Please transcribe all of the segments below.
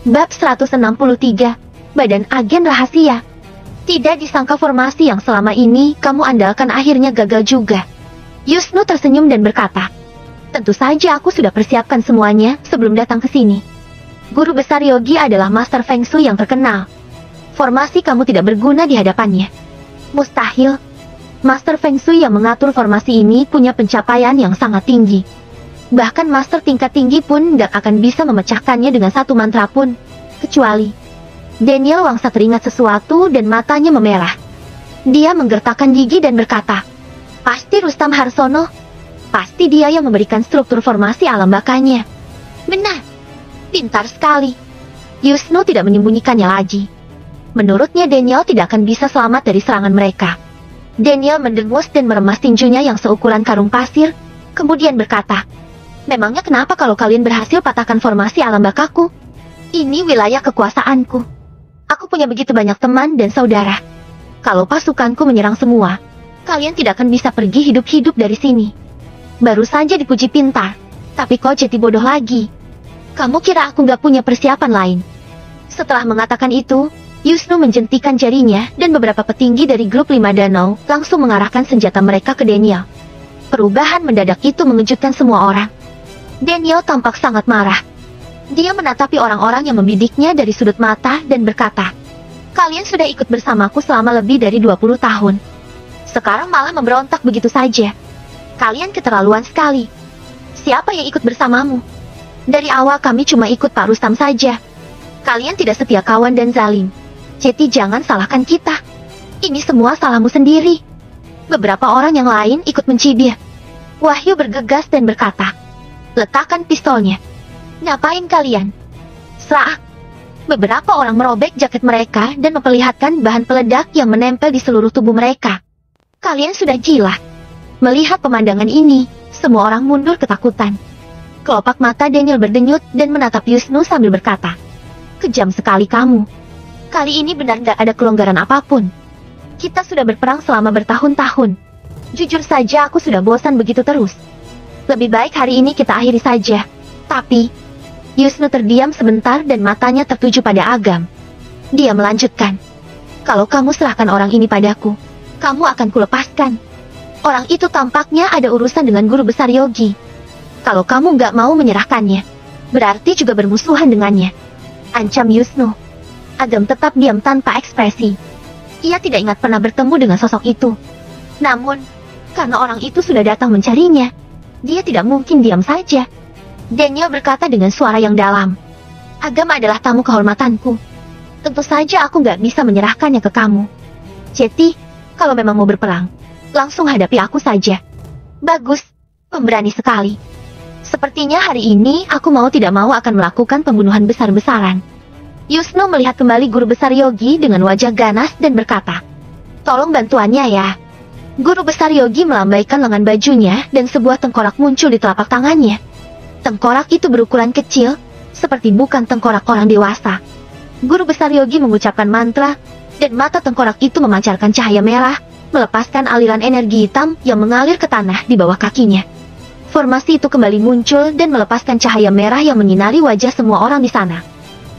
Bab 163, Badan Agen Rahasia. Tidak disangka formasi yang selama ini kamu andalkan akhirnya gagal juga. Yusnu tersenyum dan berkata, tentu saja aku sudah persiapkan semuanya sebelum datang ke sini. Guru besar Yogi adalah master Feng Shui yang terkenal. Formasi kamu tidak berguna di hadapannya. Mustahil. Master Feng Shui yang mengatur formasi ini punya pencapaian yang sangat tinggi. Bahkan master tingkat tinggi pun gak akan bisa memecahkannya dengan satu mantra pun. Kecuali Daniel Wangsa teringat sesuatu dan matanya memerah. Dia menggertakkan gigi dan berkata, pasti Rustam Harsono. Pasti dia yang memberikan struktur formasi alam bakanya. Benar. Pintar sekali. Yusnu tidak menyembunyikannya lagi. Menurutnya Daniel tidak akan bisa selamat dari serangan mereka. Daniel mendengus dan meremas tinjunya yang seukuran karung pasir, kemudian berkata, memangnya kenapa kalau kalian berhasil patahkan formasi alam bakaku? Ini wilayah kekuasaanku. Aku punya begitu banyak teman dan saudara. Kalau pasukanku menyerang semua, kalian tidak akan bisa pergi hidup-hidup dari sini. Baru saja dipuji pintar, tapi kau jadi bodoh lagi. Kamu kira aku gak punya persiapan lain? Setelah mengatakan itu, Yusnu menjentikan jarinya dan beberapa petinggi dari grup 5 danau langsung mengarahkan senjata mereka ke Daniel. Perubahan mendadak itu mengejutkan semua orang. Daniel tampak sangat marah. Dia menatapi orang-orang yang membidiknya dari sudut mata dan berkata, kalian sudah ikut bersamaku selama lebih dari 20 tahun. Sekarang malah memberontak begitu saja. Kalian keterlaluan sekali. Siapa yang ikut bersamamu? Dari awal kami cuma ikut Pak Rustam saja. Kalian tidak setia kawan dan zalim. Jadi jangan salahkan kita. Ini semua salahmu sendiri. Beberapa orang yang lain ikut mencibir. Wahyu bergegas dan berkata, letakkan pistolnya. Ngapain kalian? Serak. Beberapa orang merobek jaket mereka dan memperlihatkan bahan peledak yang menempel di seluruh tubuh mereka. Kalian sudah gila. Melihat pemandangan ini, semua orang mundur ketakutan. Kelopak mata Daniel berdenyut dan menatap Yusnu sambil berkata, kejam sekali kamu. Kali ini benar gak ada kelonggaran apapun. Kita sudah berperang selama bertahun-tahun. Jujur saja aku sudah bosan begitu terus. Lebih baik hari ini kita akhiri saja. Tapi, Yusnu terdiam sebentar dan matanya tertuju pada Agam. Dia melanjutkan, kalau kamu serahkan orang ini padaku, kamu akan kulepaskan. Orang itu tampaknya ada urusan dengan guru besar Yogi. Kalau kamu gak mau menyerahkannya, berarti juga bermusuhan dengannya. Ancam Yusnu. Agam tetap diam tanpa ekspresi. Ia tidak ingat pernah bertemu dengan sosok itu. Namun, karena orang itu sudah datang mencarinya, dia tidak mungkin diam saja. Daniel berkata dengan suara yang dalam. Agam adalah tamu kehormatanku. Tentu saja aku gak bisa menyerahkannya ke kamu. Jadi, kalau memang mau berperang, langsung hadapi aku saja. Bagus, pemberani sekali. Sepertinya hari ini aku mau tidak mau akan melakukan pembunuhan besar-besaran. Yusnu melihat kembali guru besar Yogi dengan wajah ganas dan berkata, tolong bantuannya ya. Guru besar Yogi melambaikan lengan bajunya dan sebuah tengkorak muncul di telapak tangannya. Tengkorak itu berukuran kecil, seperti bukan tengkorak orang dewasa. Guru besar Yogi mengucapkan mantra, dan mata tengkorak itu memancarkan cahaya merah, melepaskan aliran energi hitam yang mengalir ke tanah di bawah kakinya. Formasi itu kembali muncul dan melepaskan cahaya merah yang menyinari wajah semua orang di sana.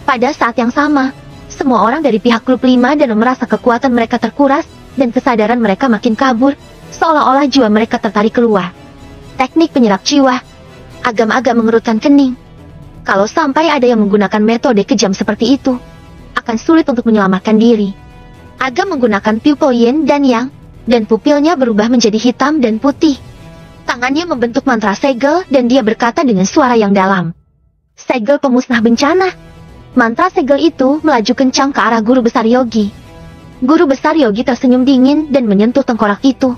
Pada saat yang sama, semua orang dari pihak grup 5 dan merasa kekuatan mereka terkuras, dan kesadaran mereka makin kabur, seolah-olah jiwa mereka tertarik keluar. Teknik penyerap jiwa. Agam-agam mengerutkan kening. Kalau sampai ada yang menggunakan metode kejam seperti itu, akan sulit untuk menyelamatkan diri. Agam menggunakan pupil yin dan yang, dan pupilnya berubah menjadi hitam dan putih. Tangannya membentuk mantra segel dan dia berkata dengan suara yang dalam. Segel pemusnah bencana. Mantra segel itu melaju kencang ke arah guru besar Yogi. Guru besar Yogi tersenyum dingin dan menyentuh tengkorak itu.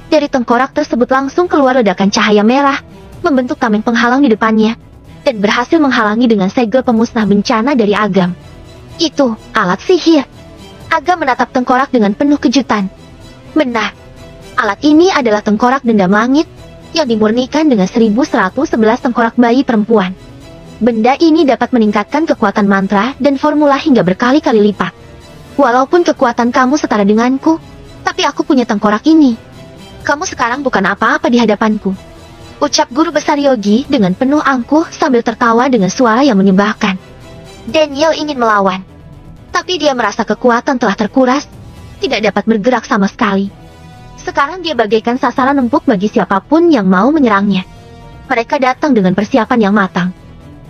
Dari tengkorak tersebut langsung keluar ledakan cahaya merah, membentuk tameng penghalang di depannya, dan berhasil menghalangi dengan segel pemusnah bencana dari Agam. Itu alat sihir. Agam menatap tengkorak dengan penuh kejutan. Benar. Alat ini adalah tengkorak dendam langit, yang dimurnikan dengan 1111 tengkorak bayi perempuan. Benda ini dapat meningkatkan kekuatan mantra dan formula hingga berkali-kali lipat. Walaupun kekuatan kamu setara denganku, tapi aku punya tengkorak ini. Kamu sekarang bukan apa-apa di hadapanku. Ucap guru besar Yogi dengan penuh angkuh sambil tertawa dengan suara yang menyebalkan. Daniel ingin melawan, tapi dia merasa kekuatan telah terkuras, tidak dapat bergerak sama sekali. Sekarang dia bagaikan sasaran empuk bagi siapapun yang mau menyerangnya. Mereka datang dengan persiapan yang matang.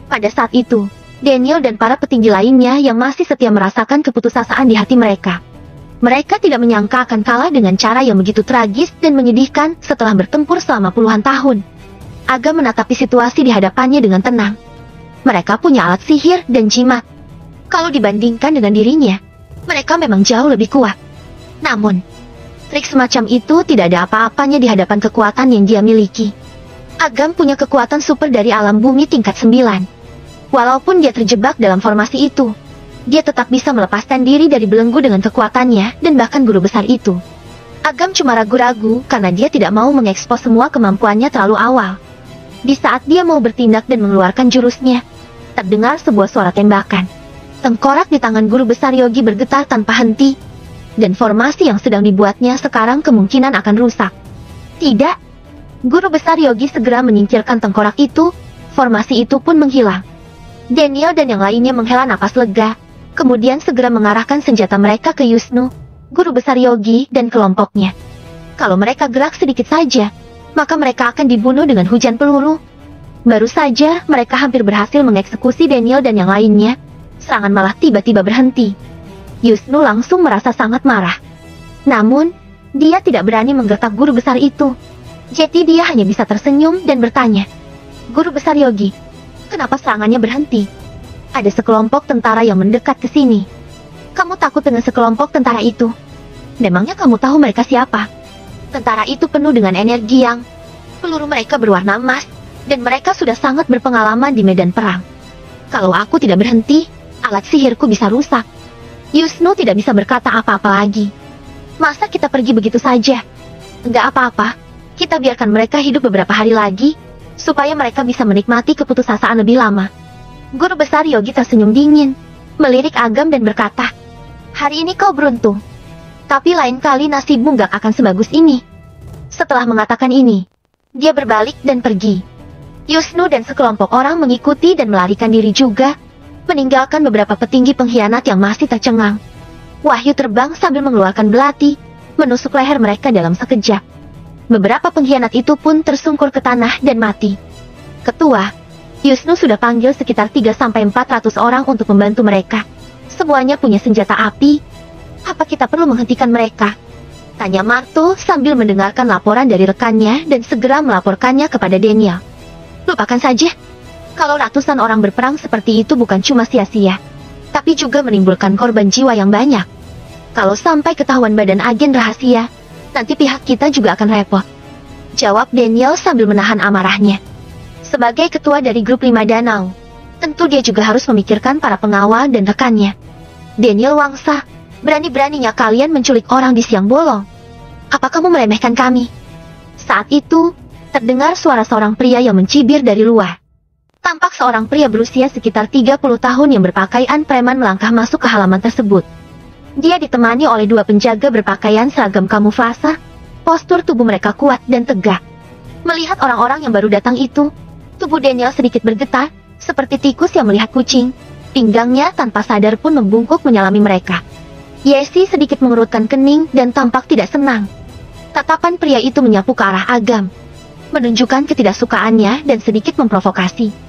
Pada saat itu, Daniel dan para petinggi lainnya yang masih setia merasakan keputusasaan di hati mereka. Mereka tidak menyangka akan kalah dengan cara yang begitu tragis dan menyedihkan setelah bertempur selama puluhan tahun. Agam menatapi situasi di hadapannya dengan tenang. Mereka punya alat sihir dan jimat. Kalau dibandingkan dengan dirinya, mereka memang jauh lebih kuat. Namun, trik semacam itu tidak ada apa-apanya di hadapan kekuatan yang dia miliki. Agam punya kekuatan super dari alam bumi tingkat 9. Walaupun dia terjebak dalam formasi itu, dia tetap bisa melepaskan diri dari belenggu dengan kekuatannya dan bahkan guru besar itu. Agam cuma ragu-ragu karena dia tidak mau mengekspos semua kemampuannya terlalu awal. Di saat dia mau bertindak dan mengeluarkan jurusnya, terdengar sebuah suara tembakan. Tengkorak di tangan guru besar Yogi bergetar tanpa henti, dan formasi yang sedang dibuatnya sekarang kemungkinan akan rusak. Tidak. Guru besar Yogi segera menyingkirkan tengkorak itu, formasi itu pun menghilang. Daniel dan yang lainnya menghela napas lega, kemudian segera mengarahkan senjata mereka ke Yusnu, guru besar Yogi dan kelompoknya. Kalau mereka gerak sedikit saja, maka mereka akan dibunuh dengan hujan peluru. Baru saja mereka hampir berhasil mengeksekusi Daniel dan yang lainnya, serangan malah tiba-tiba berhenti. Yusnu langsung merasa sangat marah. Namun, dia tidak berani menggertak guru besar itu. Jadi dia hanya bisa tersenyum dan bertanya, "Guru besar Yogi, kenapa serangannya berhenti?" Ada sekelompok tentara yang mendekat ke sini. Kamu takut dengan sekelompok tentara itu? Memangnya kamu tahu mereka siapa? Tentara itu penuh dengan energi yang... peluru mereka berwarna emas, dan mereka sudah sangat berpengalaman di medan perang. Kalau aku tidak berhenti, alat sihirku bisa rusak. Yusnu tidak bisa berkata apa-apa lagi. Masa kita pergi begitu saja? Enggak apa-apa, kita biarkan mereka hidup beberapa hari lagi, supaya mereka bisa menikmati keputusasaan lebih lama. Guru besar Yogi tersenyum dingin, melirik Agam dan berkata, "Hari ini kau beruntung. Tapi lain kali nasibmu gak akan sebagus ini." Setelah mengatakan ini, dia berbalik dan pergi. Yusnu dan sekelompok orang mengikuti dan melarikan diri juga, meninggalkan beberapa petinggi pengkhianat yang masih tercengang. Wahyu terbang sambil mengeluarkan belati, menusuk leher mereka dalam sekejap. Beberapa pengkhianat itu pun tersungkur ke tanah dan mati. Ketua, Yusnu sudah panggil sekitar 300-400 orang untuk membantu mereka. Semuanya punya senjata api. Apa kita perlu menghentikan mereka? Tanya Marto sambil mendengarkan laporan dari rekannya dan segera melaporkannya kepada Daniel. Lupakan saja. Kalau ratusan orang berperang seperti itu bukan cuma sia-sia, tapi juga menimbulkan korban jiwa yang banyak. Kalau sampai ketahuan badan agen rahasia, nanti pihak kita juga akan repot. Jawab Daniel sambil menahan amarahnya. Sebagai ketua dari grup 5 danau, tentu dia juga harus memikirkan para pengawal dan rekannya. Daniel Wangsa, berani-beraninya kalian menculik orang di siang bolong. Apa kamu meremehkan kami? Saat itu, terdengar suara seorang pria yang mencibir dari luar. Tampak seorang pria berusia sekitar 30 tahun yang berpakaian preman melangkah masuk ke halaman tersebut. Dia ditemani oleh 2 penjaga berpakaian seragam kamuflase. Postur tubuh mereka kuat dan tegak. Melihat orang-orang yang baru datang itu, tubuh Daniel sedikit bergetar, seperti tikus yang melihat kucing. Pinggangnya tanpa sadar pun membungkuk menyalami mereka. Yesi sedikit mengerutkan kening dan tampak tidak senang. Tatapan pria itu menyapu ke arah Agam, menunjukkan ketidaksukaannya dan sedikit memprovokasi.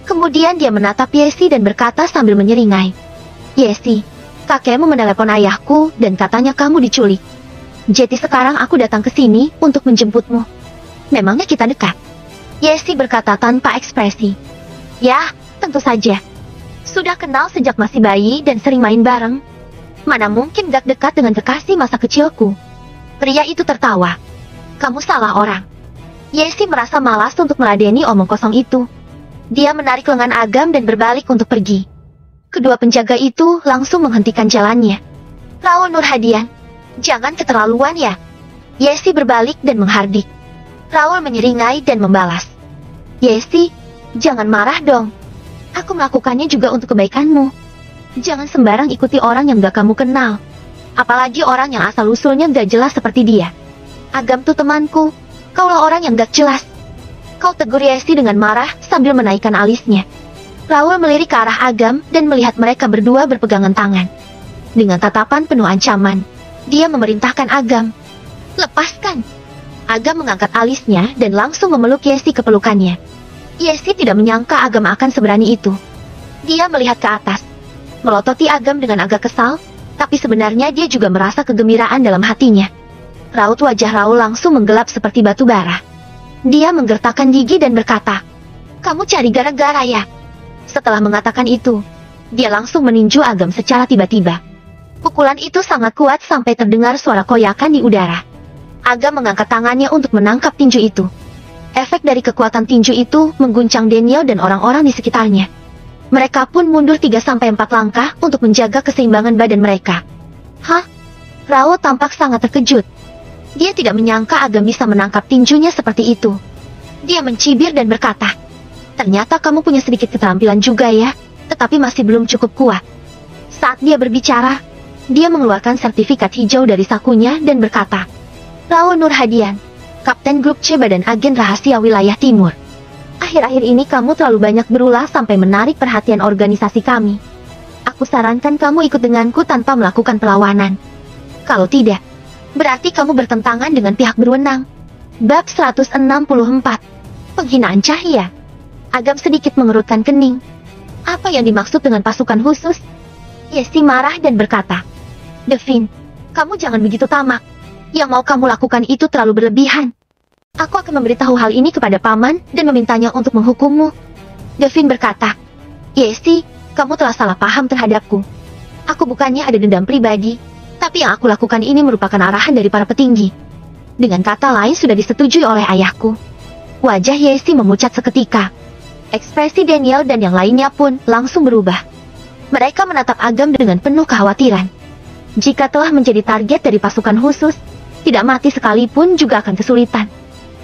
Kemudian dia menatap Yesi dan berkata sambil menyeringai, "Yesi, kakekmu menelepon ayahku dan katanya kamu diculik. Jadi sekarang aku datang ke sini untuk menjemputmu. Memangnya kita dekat?" Yesi berkata tanpa ekspresi. "Ya, tentu saja. Sudah kenal sejak masih bayi dan sering main bareng. Mana mungkin gak dekat dengan kekasih masa kecilku." Pria itu tertawa. "Kamu salah orang." Yesi merasa malas untuk meladeni omong kosong itu. Dia menarik lengan Agam dan berbalik untuk pergi. Kedua penjaga itu langsung menghentikan jalannya. "Raul Nurhadian, jangan keterlaluan ya." Yesi berbalik dan menghardik. Raul menyeringai dan membalas, "Yesi, jangan marah dong. Aku melakukannya juga untuk kebaikanmu. Jangan sembarang ikuti orang yang gak kamu kenal. Apalagi orang yang asal-usulnya gak jelas seperti dia. Agam tuh temanku, kaulah orang yang gak jelas." Kau tegur Yesi dengan marah sambil menaikkan alisnya. Raul melirik ke arah Agam dan melihat mereka berdua berpegangan tangan. Dengan tatapan penuh ancaman, dia memerintahkan Agam, "Lepaskan!" Agam mengangkat alisnya dan langsung memeluk Yesi ke pelukannya. Yesi tidak menyangka Agam akan seberani itu. Dia melihat ke atas, melototi Agam dengan agak kesal, tapi sebenarnya dia juga merasa kegembiraan dalam hatinya. Raut wajah Raul langsung menggelap seperti batu bara. Dia menggertakkan gigi dan berkata, "Kamu cari gara-gara ya?" Setelah mengatakan itu, dia langsung meninju Agam secara tiba-tiba. Pukulan itu sangat kuat sampai terdengar suara koyakan di udara. Agam mengangkat tangannya untuk menangkap tinju itu. Efek dari kekuatan tinju itu mengguncang Daniel dan orang-orang di sekitarnya. Mereka pun mundur 3-4 langkah untuk menjaga keseimbangan badan mereka. "Hah?" Raul tampak sangat terkejut. Dia tidak menyangka Agam bisa menangkap tinjunya seperti itu. Dia mencibir dan berkata, "Ternyata kamu punya sedikit keterampilan juga ya, tetapi masih belum cukup kuat." Saat dia berbicara, dia mengeluarkan sertifikat hijau dari sakunya dan berkata, "Raul Nurhadian, Kapten Grup C Badan Agen Rahasia Wilayah Timur. Akhir-akhir ini kamu terlalu banyak berulah sampai menarik perhatian organisasi kami. Aku sarankan kamu ikut denganku tanpa melakukan perlawanan. Kalau tidak, berarti kamu bertentangan dengan pihak berwenang." Bab 164. Penghinaan Cahaya. Agam sedikit mengerutkan kening. Apa yang dimaksud dengan pasukan khusus? Yesi marah dan berkata, "Devin, kamu jangan begitu tamak. Yang mau kamu lakukan itu terlalu berlebihan. Aku akan memberitahu hal ini kepada paman dan memintanya untuk menghukummu." Devin berkata, "Yesi, kamu telah salah paham terhadapku. Aku bukannya ada dendam pribadi, tapi yang aku lakukan ini merupakan arahan dari para petinggi. Dengan kata lain sudah disetujui oleh ayahku." Wajah Yesi memucat seketika. Ekspresi Daniel dan yang lainnya pun langsung berubah. Mereka menatap Agam dengan penuh kekhawatiran. Jika telah menjadi target dari pasukan khusus, tidak mati sekalipun juga akan kesulitan.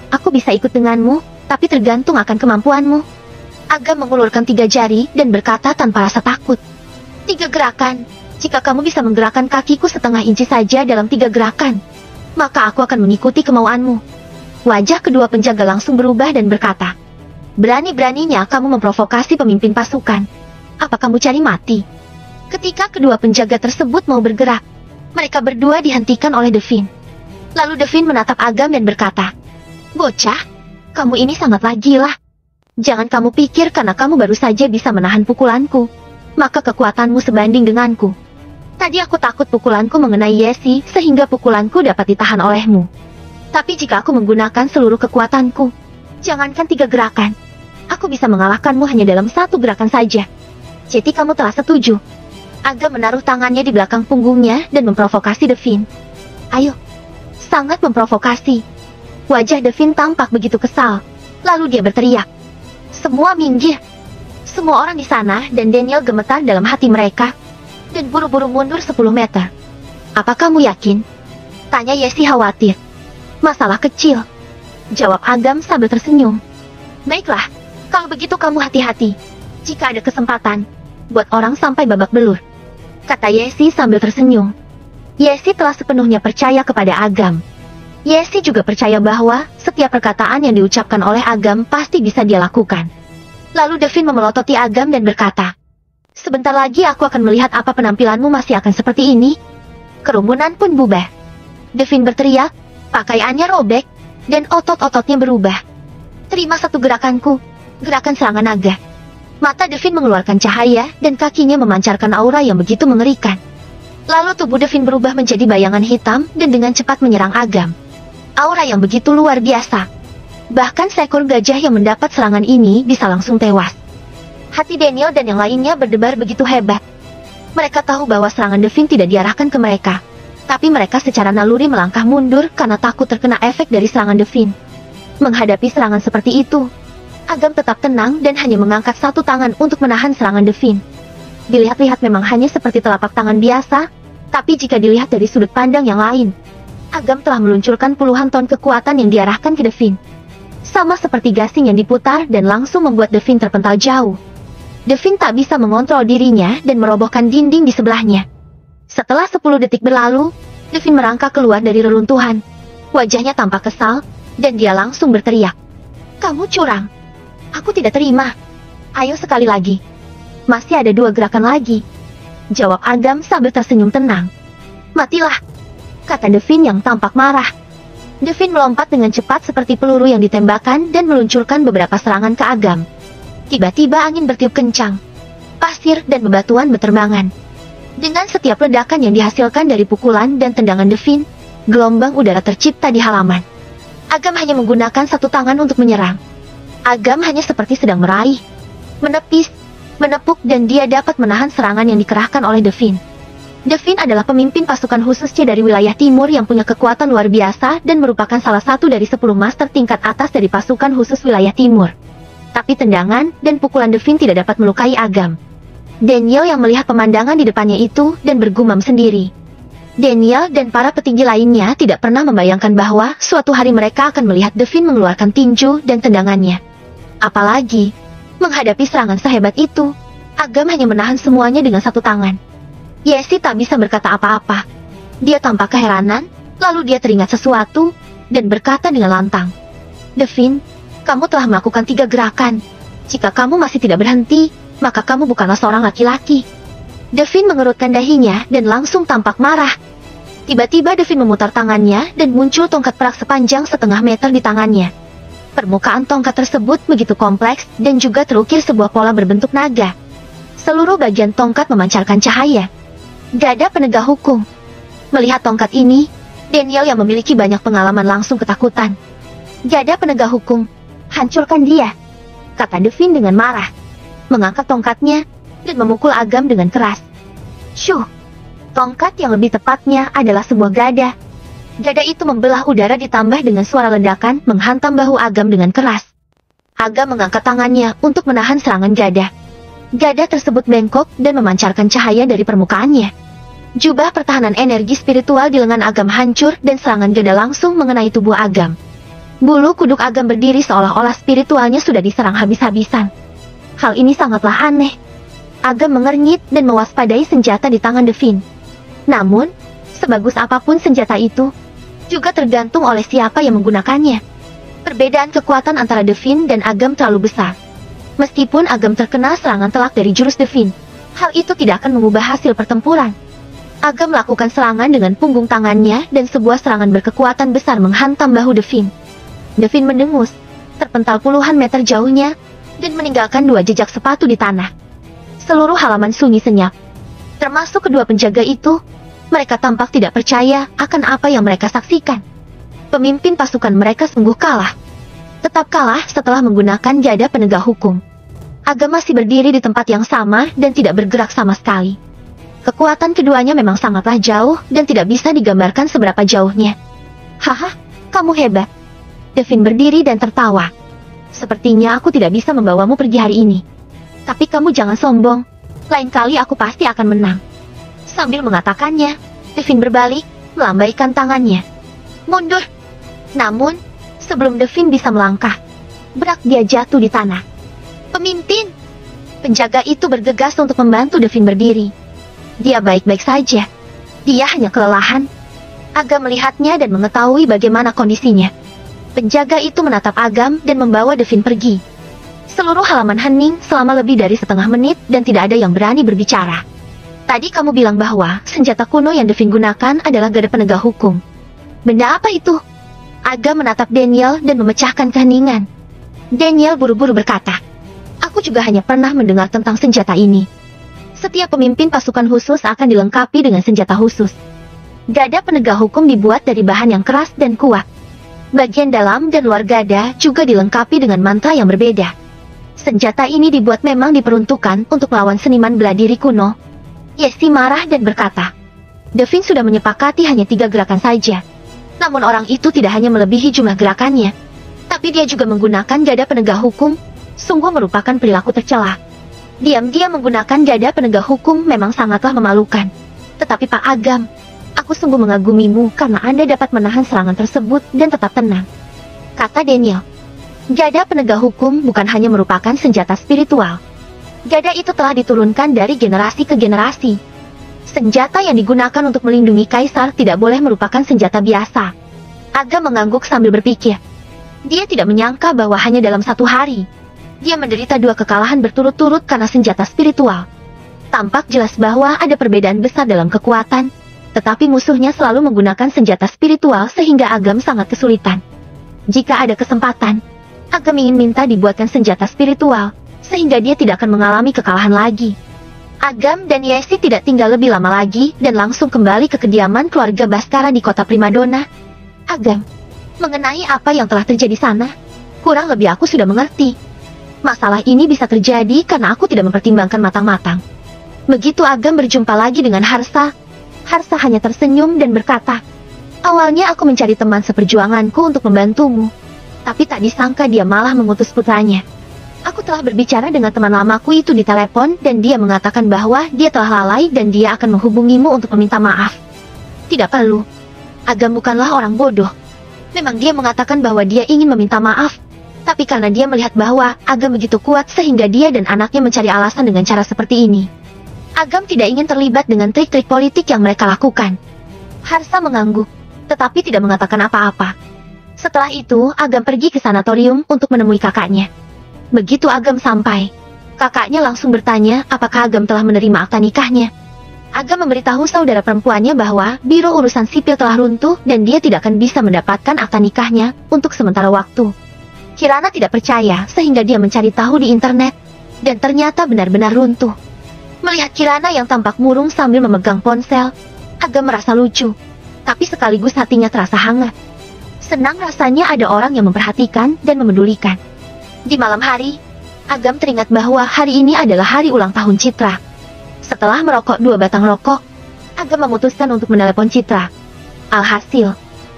"Aku bisa ikut denganmu, tapi tergantung akan kemampuanmu." Agam mengulurkan 3 jari dan berkata tanpa rasa takut, "3 gerakan. Jika kamu bisa menggerakkan kakiku setengah inci saja dalam 3 gerakan, maka aku akan mengikuti kemauanmu." Wajah kedua penjaga langsung berubah dan berkata, "Berani-beraninya kamu memprovokasi pemimpin pasukan. Apa kamu cari mati?" Ketika kedua penjaga tersebut mau bergerak, mereka berdua dihentikan oleh Devin. Lalu Devin menatap Agam dan berkata, "Bocah, kamu ini sangatlah gila. Jangan kamu pikir karena kamu baru saja bisa menahan pukulanku, maka kekuatanmu sebanding denganku. Tadi aku takut pukulanku mengenai Yesi sehingga pukulanku dapat ditahan olehmu. Tapi jika aku menggunakan seluruh kekuatanku, jangankan 3 gerakan, aku bisa mengalahkanmu hanya dalam 1 gerakan saja. Jadi kamu telah setuju?" Agam menaruh tangannya di belakang punggungnya dan memprovokasi Devin. "Ayo." Sangat memprovokasi. Wajah Devin tampak begitu kesal. Lalu dia berteriak, "Semua minggir!" Semua orang di sana dan Daniel gemetar dalam hati mereka, dan buru-buru mundur 10 meter. "Apa kamu yakin?" tanya Yesi khawatir. "Masalah kecil," jawab Agam sambil tersenyum. "Baiklah, kalau begitu kamu hati-hati. Jika ada kesempatan, buat orang sampai babak belur," kata Yesi sambil tersenyum. Yesi telah sepenuhnya percaya kepada Agam. Yesi juga percaya bahwa setiap perkataan yang diucapkan oleh Agam pasti bisa dia lakukan. Lalu Devin memelototi Agam dan berkata, "Sebentar lagi aku akan melihat apa penampilanmu masih akan seperti ini." Kerumunan pun bubar. Devin berteriak, pakaiannya robek, dan otot-ototnya berubah. "Terima 1 gerakanku, gerakan serangan naga." Mata Devin mengeluarkan cahaya dan kakinya memancarkan aura yang begitu mengerikan. Lalu tubuh Devin berubah menjadi bayangan hitam dan dengan cepat menyerang Agam. Aura yang begitu luar biasa. Bahkan seekor gajah yang mendapat serangan ini bisa langsung tewas. Hati Daniel dan yang lainnya berdebar begitu hebat. Mereka tahu bahwa serangan Devin tidak diarahkan ke mereka, tapi mereka secara naluri melangkah mundur karena takut terkena efek dari serangan Devin. Menghadapi serangan seperti itu, Agam tetap tenang dan hanya mengangkat 1 tangan untuk menahan serangan Devin. Dilihat-lihat memang hanya seperti telapak tangan biasa, tapi jika dilihat dari sudut pandang yang lain, Agam telah meluncurkan puluhan ton kekuatan yang diarahkan ke Devin. Sama seperti gasing yang diputar dan langsung membuat Devin terpental jauh. Devin tak bisa mengontrol dirinya dan merobohkan dinding di sebelahnya. Setelah 10 detik berlalu, Devin merangkak keluar dari reruntuhan. Wajahnya tampak kesal, dan dia langsung berteriak, "Kamu curang! Aku tidak terima. Ayo sekali lagi." Masih ada 2 gerakan lagi. Jawab Agam sambil tersenyum tenang. Matilah, kata Devin yang tampak marah. Devin melompat dengan cepat seperti peluru yang ditembakkan dan meluncurkan beberapa serangan ke Agam. Tiba-tiba angin bertiup kencang. Pasir dan bebatuan berterbangan. Dengan setiap ledakan yang dihasilkan dari pukulan dan tendangan Devin, gelombang udara tercipta di halaman. Agam hanya menggunakan satu tangan untuk menyerang. Agam hanya seperti sedang meraih, menepis, menepuk, dan dia dapat menahan serangan yang dikerahkan oleh Devin. Devin adalah pemimpin pasukan khusus C dari wilayah timur yang punya kekuatan luar biasa dan merupakan salah satu dari 10 master tingkat atas dari pasukan khusus wilayah timur. Tapi tendangan dan pukulan Devin tidak dapat melukai Agam. Daniel yang melihat pemandangan di depannya itu dan bergumam sendiri. Daniel dan para petinggi lainnya tidak pernah membayangkan bahwa suatu hari mereka akan melihat Devin mengeluarkan tinju dan tendangannya. Apalagi, menghadapi serangan sehebat itu, Agam hanya menahan semuanya dengan satu tangan. Yesi tak bisa berkata apa-apa. Dia tampak keheranan, lalu dia teringat sesuatu, dan berkata dengan lantang. Devin, kamu telah melakukan 3 gerakan. Jika kamu masih tidak berhenti, maka kamu bukanlah seorang laki-laki. Devin mengerutkan dahinya dan langsung tampak marah. Tiba-tiba Devin memutar tangannya dan muncul tongkat perak sepanjang setengah meter di tangannya. Permukaan tongkat tersebut begitu kompleks dan juga terukir sebuah pola berbentuk naga. Seluruh bagian tongkat memancarkan cahaya. Gada penegak hukum. Melihat tongkat ini, Daniel yang memiliki banyak pengalaman langsung ketakutan. Gada penegak hukum, hancurkan dia, kata Devin dengan marah. Mengangkat tongkatnya dan memukul Agam dengan keras. Syuh! Tongkat yang lebih tepatnya adalah sebuah gada. Gada itu membelah udara ditambah dengan suara ledakan menghantam bahu Agam dengan keras. Agam mengangkat tangannya untuk menahan serangan gada. Gada tersebut bengkok dan memancarkan cahaya dari permukaannya. Jubah pertahanan energi spiritual di lengan Agam hancur dan serangan gada langsung mengenai tubuh Agam. Bulu kuduk Agam berdiri seolah-olah spiritualnya sudah diserang habis-habisan. Hal ini sangatlah aneh. Agam mengernyit dan mewaspadai senjata di tangan Devin. Namun, sebagus apapun senjata itu, juga tergantung oleh siapa yang menggunakannya. Perbedaan kekuatan antara Devin dan Agam terlalu besar. Meskipun Agam terkena serangan telak dari jurus Devin, hal itu tidak akan mengubah hasil pertempuran. Agam melakukan serangan dengan punggung tangannya dan sebuah serangan berkekuatan besar menghantam bahu Devin. Devin mendengus, terpental puluhan meter jauhnya, dan meninggalkan 2 jejak sepatu di tanah. Seluruh halaman sunyi senyap. Termasuk kedua penjaga itu, mereka tampak tidak percaya akan apa yang mereka saksikan. Pemimpin pasukan mereka sungguh kalah. Tetap kalah setelah menggunakan gada penegak hukum. Agam masih berdiri di tempat yang sama dan tidak bergerak sama sekali. Kekuatan keduanya memang sangatlah jauh dan tidak bisa digambarkan seberapa jauhnya. Haha, kamu hebat. Devin berdiri dan tertawa. Sepertinya aku tidak bisa membawamu pergi hari ini. Tapi kamu jangan sombong. Lain kali aku pasti akan menang. Sambil mengatakannya, Devin berbalik, melambaikan tangannya. Mundur. Namun, sebelum Devin bisa melangkah, brak dia jatuh di tanah. Pemimpin! Penjaga itu bergegas untuk membantu Devin berdiri. Dia baik-baik saja. Dia hanya kelelahan. Agam melihatnya dan mengetahui bagaimana kondisinya. Penjaga itu menatap Agam dan membawa Devin pergi. Seluruh halaman hening selama lebih dari setengah menit dan tidak ada yang berani berbicara. Tadi kamu bilang bahwa senjata kuno yang Devin gunakan adalah gada penegak hukum. Benda apa itu? Agam menatap Daniel dan memecahkan keheningan. Daniel buru-buru berkata, aku juga hanya pernah mendengar tentang senjata ini. Setiap pemimpin pasukan khusus akan dilengkapi dengan senjata khusus. Gada penegak hukum dibuat dari bahan yang keras dan kuat. Bagian dalam dan luar gada juga dilengkapi dengan mantra yang berbeda. Senjata ini dibuat memang diperuntukkan untuk melawan seniman bela diri kuno. Yesi marah dan berkata, Devin sudah menyepakati hanya 3 gerakan saja. Namun orang itu tidak hanya melebihi jumlah gerakannya, tapi dia juga menggunakan gada penegak hukum. Sungguh merupakan perilaku tercela. Diam-diam menggunakan gada penegak hukum memang sangatlah memalukan. Tetapi Pak Agam, aku sungguh mengagumimu karena Anda dapat menahan serangan tersebut dan tetap tenang, kata Daniel. Gada penegak hukum bukan hanya merupakan senjata spiritual. Gada itu telah diturunkan dari generasi ke generasi. Senjata yang digunakan untuk melindungi kaisar tidak boleh merupakan senjata biasa. Agam mengangguk sambil berpikir. Dia tidak menyangka bahwa hanya dalam 1 hari, Dia menderita 2 kekalahan berturut-turut karena senjata spiritual. Tampak jelas bahwa ada perbedaan besar dalam kekuatan, tetapi musuhnya selalu menggunakan senjata spiritual sehingga Agam sangat kesulitan. Jika ada kesempatan, Agam ingin minta dibuatkan senjata spiritual, sehingga dia tidak akan mengalami kekalahan lagi. Agam dan Yesi tidak tinggal lebih lama lagi dan langsung kembali ke kediaman keluarga Baskara di kota Primadona. Agam, mengenai apa yang telah terjadi sana, kurang lebih aku sudah mengerti. Masalah ini bisa terjadi karena aku tidak mempertimbangkan matang-matang. Begitu Agam berjumpa lagi dengan Harsa, Harsa hanya tersenyum dan berkata, "Awalnya aku mencari teman seperjuanganku untuk membantumu, tapi tak disangka dia malah mengutus putranya. Aku telah berbicara dengan teman lamaku itu di telepon dan dia mengatakan bahwa dia telah lalai dan dia akan menghubungimu untuk meminta maaf." "Tidak perlu. Agam bukanlah orang bodoh. Memang dia mengatakan bahwa dia ingin meminta maaf, tapi karena dia melihat bahwa Agam begitu kuat sehingga dia dan anaknya mencari alasan dengan cara seperti ini. Agam tidak ingin terlibat dengan trik-trik politik yang mereka lakukan." Harsa mengangguk, tetapi tidak mengatakan apa-apa. Setelah itu, Agam pergi ke sanatorium untuk menemui kakaknya. Begitu Agam sampai, kakaknya langsung bertanya apakah Agam telah menerima akta nikahnya. Agam memberitahu saudara perempuannya bahwa Biro Urusan Sipil telah runtuh dan dia tidak akan bisa mendapatkan akta nikahnya untuk sementara waktu. Kirana tidak percaya sehingga dia mencari tahu di internet, dan ternyata benar-benar runtuh. Melihat Kirana yang tampak murung sambil memegang ponsel, Agam merasa lucu, tapi sekaligus hatinya terasa hangat. Senang rasanya ada orang yang memperhatikan dan memedulikan. Di malam hari, Agam teringat bahwa hari ini adalah hari ulang tahun Citra. Setelah merokok 2 batang rokok, Agam memutuskan untuk menelepon Citra. Alhasil,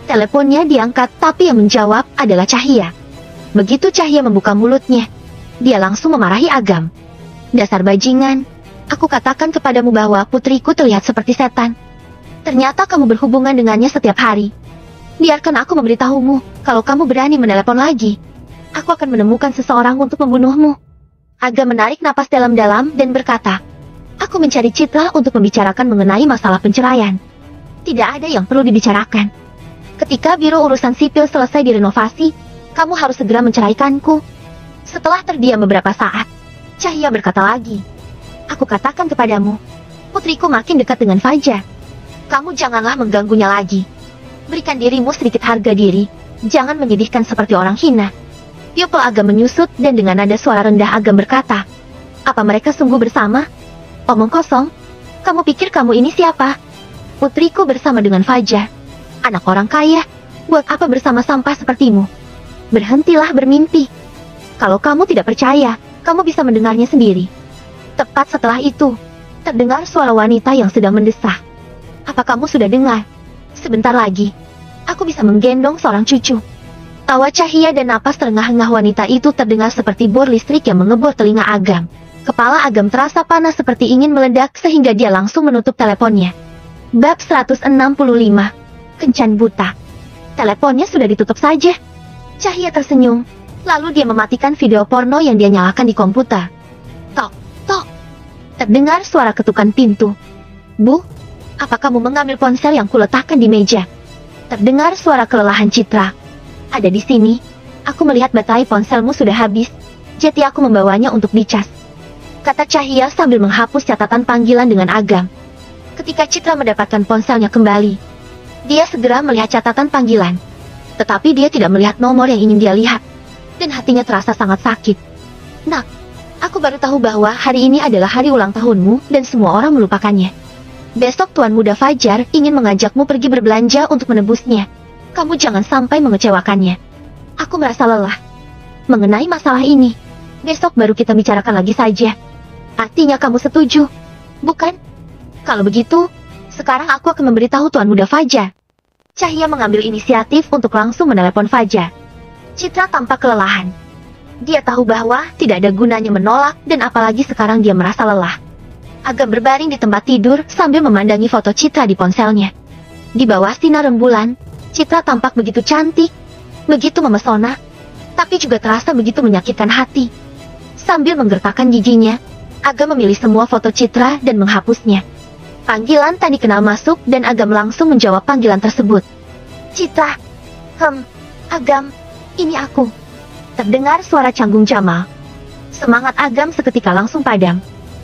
teleponnya diangkat tapi yang menjawab adalah Cahya. Begitu Cahya membuka mulutnya, dia langsung memarahi Agam. "Dasar bajingan, aku katakan kepadamu bahwa putriku terlihat seperti setan. Ternyata kamu berhubungan dengannya setiap hari. Biarkan aku memberitahumu, kalau kamu berani menelepon lagi, aku akan menemukan seseorang untuk membunuhmu." Agam menarik napas dalam-dalam dan berkata, "Aku mencari Citra untuk membicarakan mengenai masalah penceraian. Tidak ada yang perlu dibicarakan. Ketika Biro Urusan Sipil selesai direnovasi, kamu harus segera menceraikanku." Setelah terdiam beberapa saat, Cahya berkata lagi, "Aku katakan kepadamu, putriku makin dekat dengan Fajar. Kamu janganlah mengganggunya lagi. Berikan dirimu sedikit harga diri, jangan menyedihkan seperti orang hina." Pupil Agam menyusut dan dengan nada suara rendah Agam berkata, "Apa mereka sungguh bersama? Omong kosong. Kamu pikir kamu ini siapa? Putriku bersama dengan Fajar. Anak orang kaya, buat apa bersama sampah sepertimu? Berhentilah bermimpi. Kalau kamu tidak percaya, kamu bisa mendengarnya sendiri." Tepat setelah itu, terdengar suara wanita yang sedang mendesah. "Apa kamu sudah dengar? Sebentar lagi, aku bisa menggendong seorang cucu." Tawa Cahya dan napas terengah-engah wanita itu terdengar seperti bor listrik yang mengebor telinga Agam. Kepala Agam terasa panas seperti ingin meledak sehingga dia langsung menutup teleponnya. Bab 165. Kencan buta. Teleponnya sudah ditutup saja. Cahya tersenyum, lalu dia mematikan video porno yang dia nyalakan di komputer. Tok, tok. Terdengar suara ketukan pintu. "Bu, apa kamu mengambil ponsel yang kuletakkan di meja?" Terdengar suara kelelahan Citra. "Ada di sini. Aku melihat baterai ponselmu sudah habis, jadi aku membawanya untuk dicas," kata Cahya sambil menghapus catatan panggilan dengan Agam. Ketika Citra mendapatkan ponselnya kembali, dia segera melihat catatan panggilan. Tetapi dia tidak melihat nomor yang ingin dia lihat, dan hatinya terasa sangat sakit. "Nak, aku baru tahu bahwa hari ini adalah hari ulang tahunmu dan semua orang melupakannya. Besok Tuan Muda Fajar ingin mengajakmu pergi berbelanja untuk menebusnya. Kamu jangan sampai mengecewakannya. Aku merasa lelah. Mengenai masalah ini, besok baru kita bicarakan lagi saja." "Artinya kamu setuju, bukan? Kalau begitu, sekarang aku akan memberitahu Tuan Muda Fajar." Cahya mengambil inisiatif untuk langsung menelepon Fajar. Citra tampak kelelahan. Dia tahu bahwa tidak ada gunanya menolak dan apalagi sekarang dia merasa lelah. Agam berbaring di tempat tidur sambil memandangi foto Citra di ponselnya. Di bawah sinar rembulan, Citra tampak begitu cantik, begitu memesona, tapi juga terasa begitu menyakitkan hati. Sambil menggertakkan giginya, Agam memilih semua foto Citra dan menghapusnya. Panggilan tak dikenal masuk dan Agam langsung menjawab panggilan tersebut. "Citra." Agam, ini aku." Terdengar suara canggung Jamal. Semangat Agam seketika langsung padam.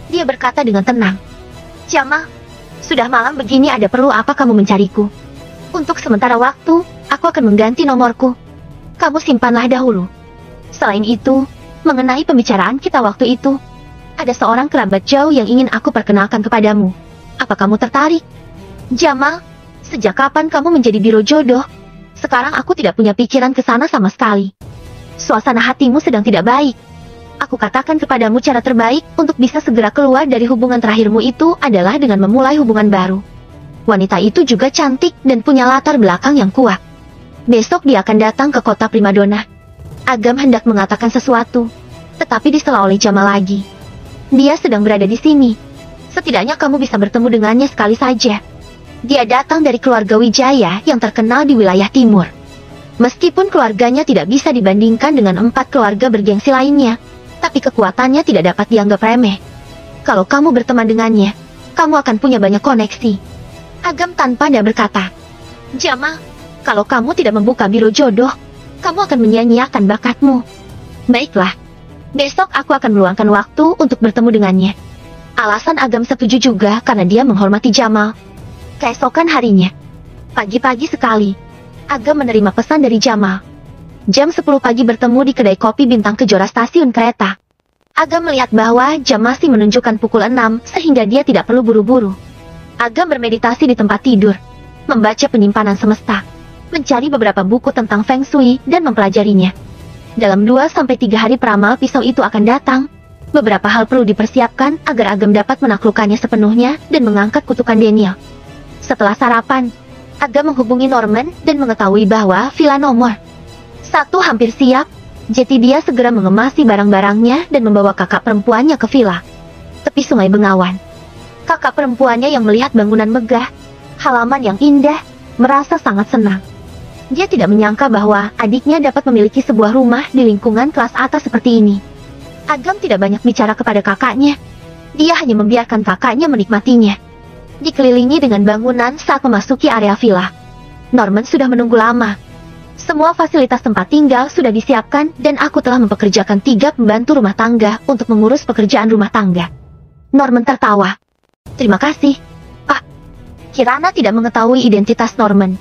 Dia berkata dengan tenang. Jamal, sudah malam begini, ada perlu apa kamu mencariku? Untuk sementara waktu, aku akan mengganti nomorku. Kamu simpanlah dahulu. Selain itu, mengenai pembicaraan kita waktu itu, ada seorang kerabat jauh yang ingin aku perkenalkan kepadamu. Apa kamu tertarik? Jamal, sejak kapan kamu menjadi biro jodoh? Sekarang aku tidak punya pikiran ke sana sama sekali. Suasana hatimu sedang tidak baik. Aku katakan kepadamu cara terbaik untuk bisa segera keluar dari hubungan terakhirmu itu adalah dengan memulai hubungan baru. Wanita itu juga cantik dan punya latar belakang yang kuat. Besok dia akan datang ke kota primadona. Agam hendak mengatakan sesuatu, tetapi disela oleh Jamal lagi. Dia sedang berada di sini. Setidaknya kamu bisa bertemu dengannya sekali saja. Dia datang dari keluarga Wijaya yang terkenal di wilayah timur. Meskipun keluarganya tidak bisa dibandingkan dengan 4 keluarga bergengsi lainnya, tapi kekuatannya tidak dapat dianggap remeh. Kalau kamu berteman dengannya, kamu akan punya banyak koneksi. Agam tanpa daya berkata, Jamal, kalau kamu tidak membuka biro jodoh, kamu akan menyia-nyiakan bakatmu. Baiklah, besok aku akan meluangkan waktu untuk bertemu dengannya. Alasan Agam setuju juga karena dia menghormati Jamal. Keesokan harinya, pagi-pagi sekali, Agam menerima pesan dari Jamal. Jam 10 pagi bertemu di kedai kopi Bintang Kejora stasiun kereta. Agam melihat bahwa jam masih menunjukkan pukul 6 sehingga dia tidak perlu buru-buru. Agam bermeditasi di tempat tidur, membaca penyimpanan semesta, mencari beberapa buku tentang Feng Shui dan mempelajarinya. Dalam 2-3 hari peramal pisau itu akan datang. Beberapa hal perlu dipersiapkan agar Agam dapat menaklukkannya sepenuhnya dan mengangkat kutukan Daniel. Setelah sarapan, Agam menghubungi Norman dan mengetahui bahwa villa nomor 1 hampir siap. Jadi dia segera mengemasi barang-barangnya dan membawa kakak perempuannya ke villa tepi Sungai Bengawan. Kakak perempuannya yang melihat bangunan megah, halaman yang indah, merasa sangat senang. Dia tidak menyangka bahwa adiknya dapat memiliki sebuah rumah di lingkungan kelas atas seperti ini. Agam tidak banyak bicara kepada kakaknya. Dia hanya membiarkan kakaknya menikmatinya. Dikelilingi dengan bangunan saat memasuki area villa. Norman sudah menunggu lama. Semua fasilitas tempat tinggal sudah disiapkan dan aku telah mempekerjakan 3 pembantu rumah tangga untuk mengurus pekerjaan rumah tangga. Norman tertawa. Terima kasih. Kirana tidak mengetahui identitas Norman.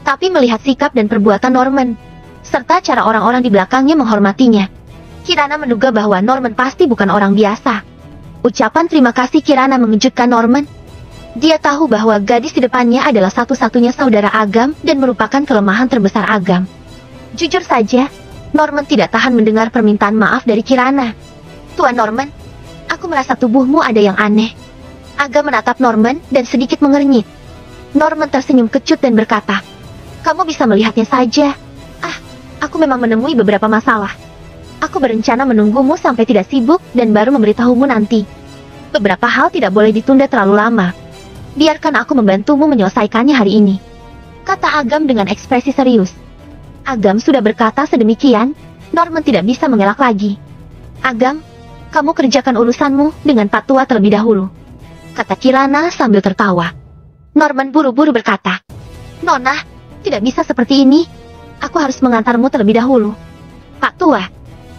Tapi melihat sikap dan perbuatan Norman, serta cara orang-orang di belakangnya menghormatinya, Kirana menduga bahwa Norman pasti bukan orang biasa. Ucapan terima kasih Kirana mengejutkan Norman. Dia tahu bahwa gadis di depannya adalah satu-satunya saudara Agam dan merupakan kelemahan terbesar Agam. Jujur saja, Norman tidak tahan mendengar permintaan maaf dari Kirana. Tuan Norman, aku merasa tubuhmu ada yang aneh. Agam menatap Norman dan sedikit mengernyit. Norman tersenyum kecut dan berkata, kamu bisa melihatnya saja. Aku memang menemui beberapa masalah. Aku berencana menunggumu sampai tidak sibuk dan baru memberitahumu nanti. Beberapa hal tidak boleh ditunda terlalu lama. Biarkan aku membantumu menyelesaikannya hari ini, kata Agam dengan ekspresi serius. Agam sudah berkata sedemikian, Norman tidak bisa mengelak lagi. Agam, kamu kerjakan urusanmu dengan Pak Tua terlebih dahulu, kata Kirana sambil tertawa. Norman buru-buru berkata, Nona, tidak bisa seperti ini. Aku harus mengantarmu terlebih dahulu. Pak Tua,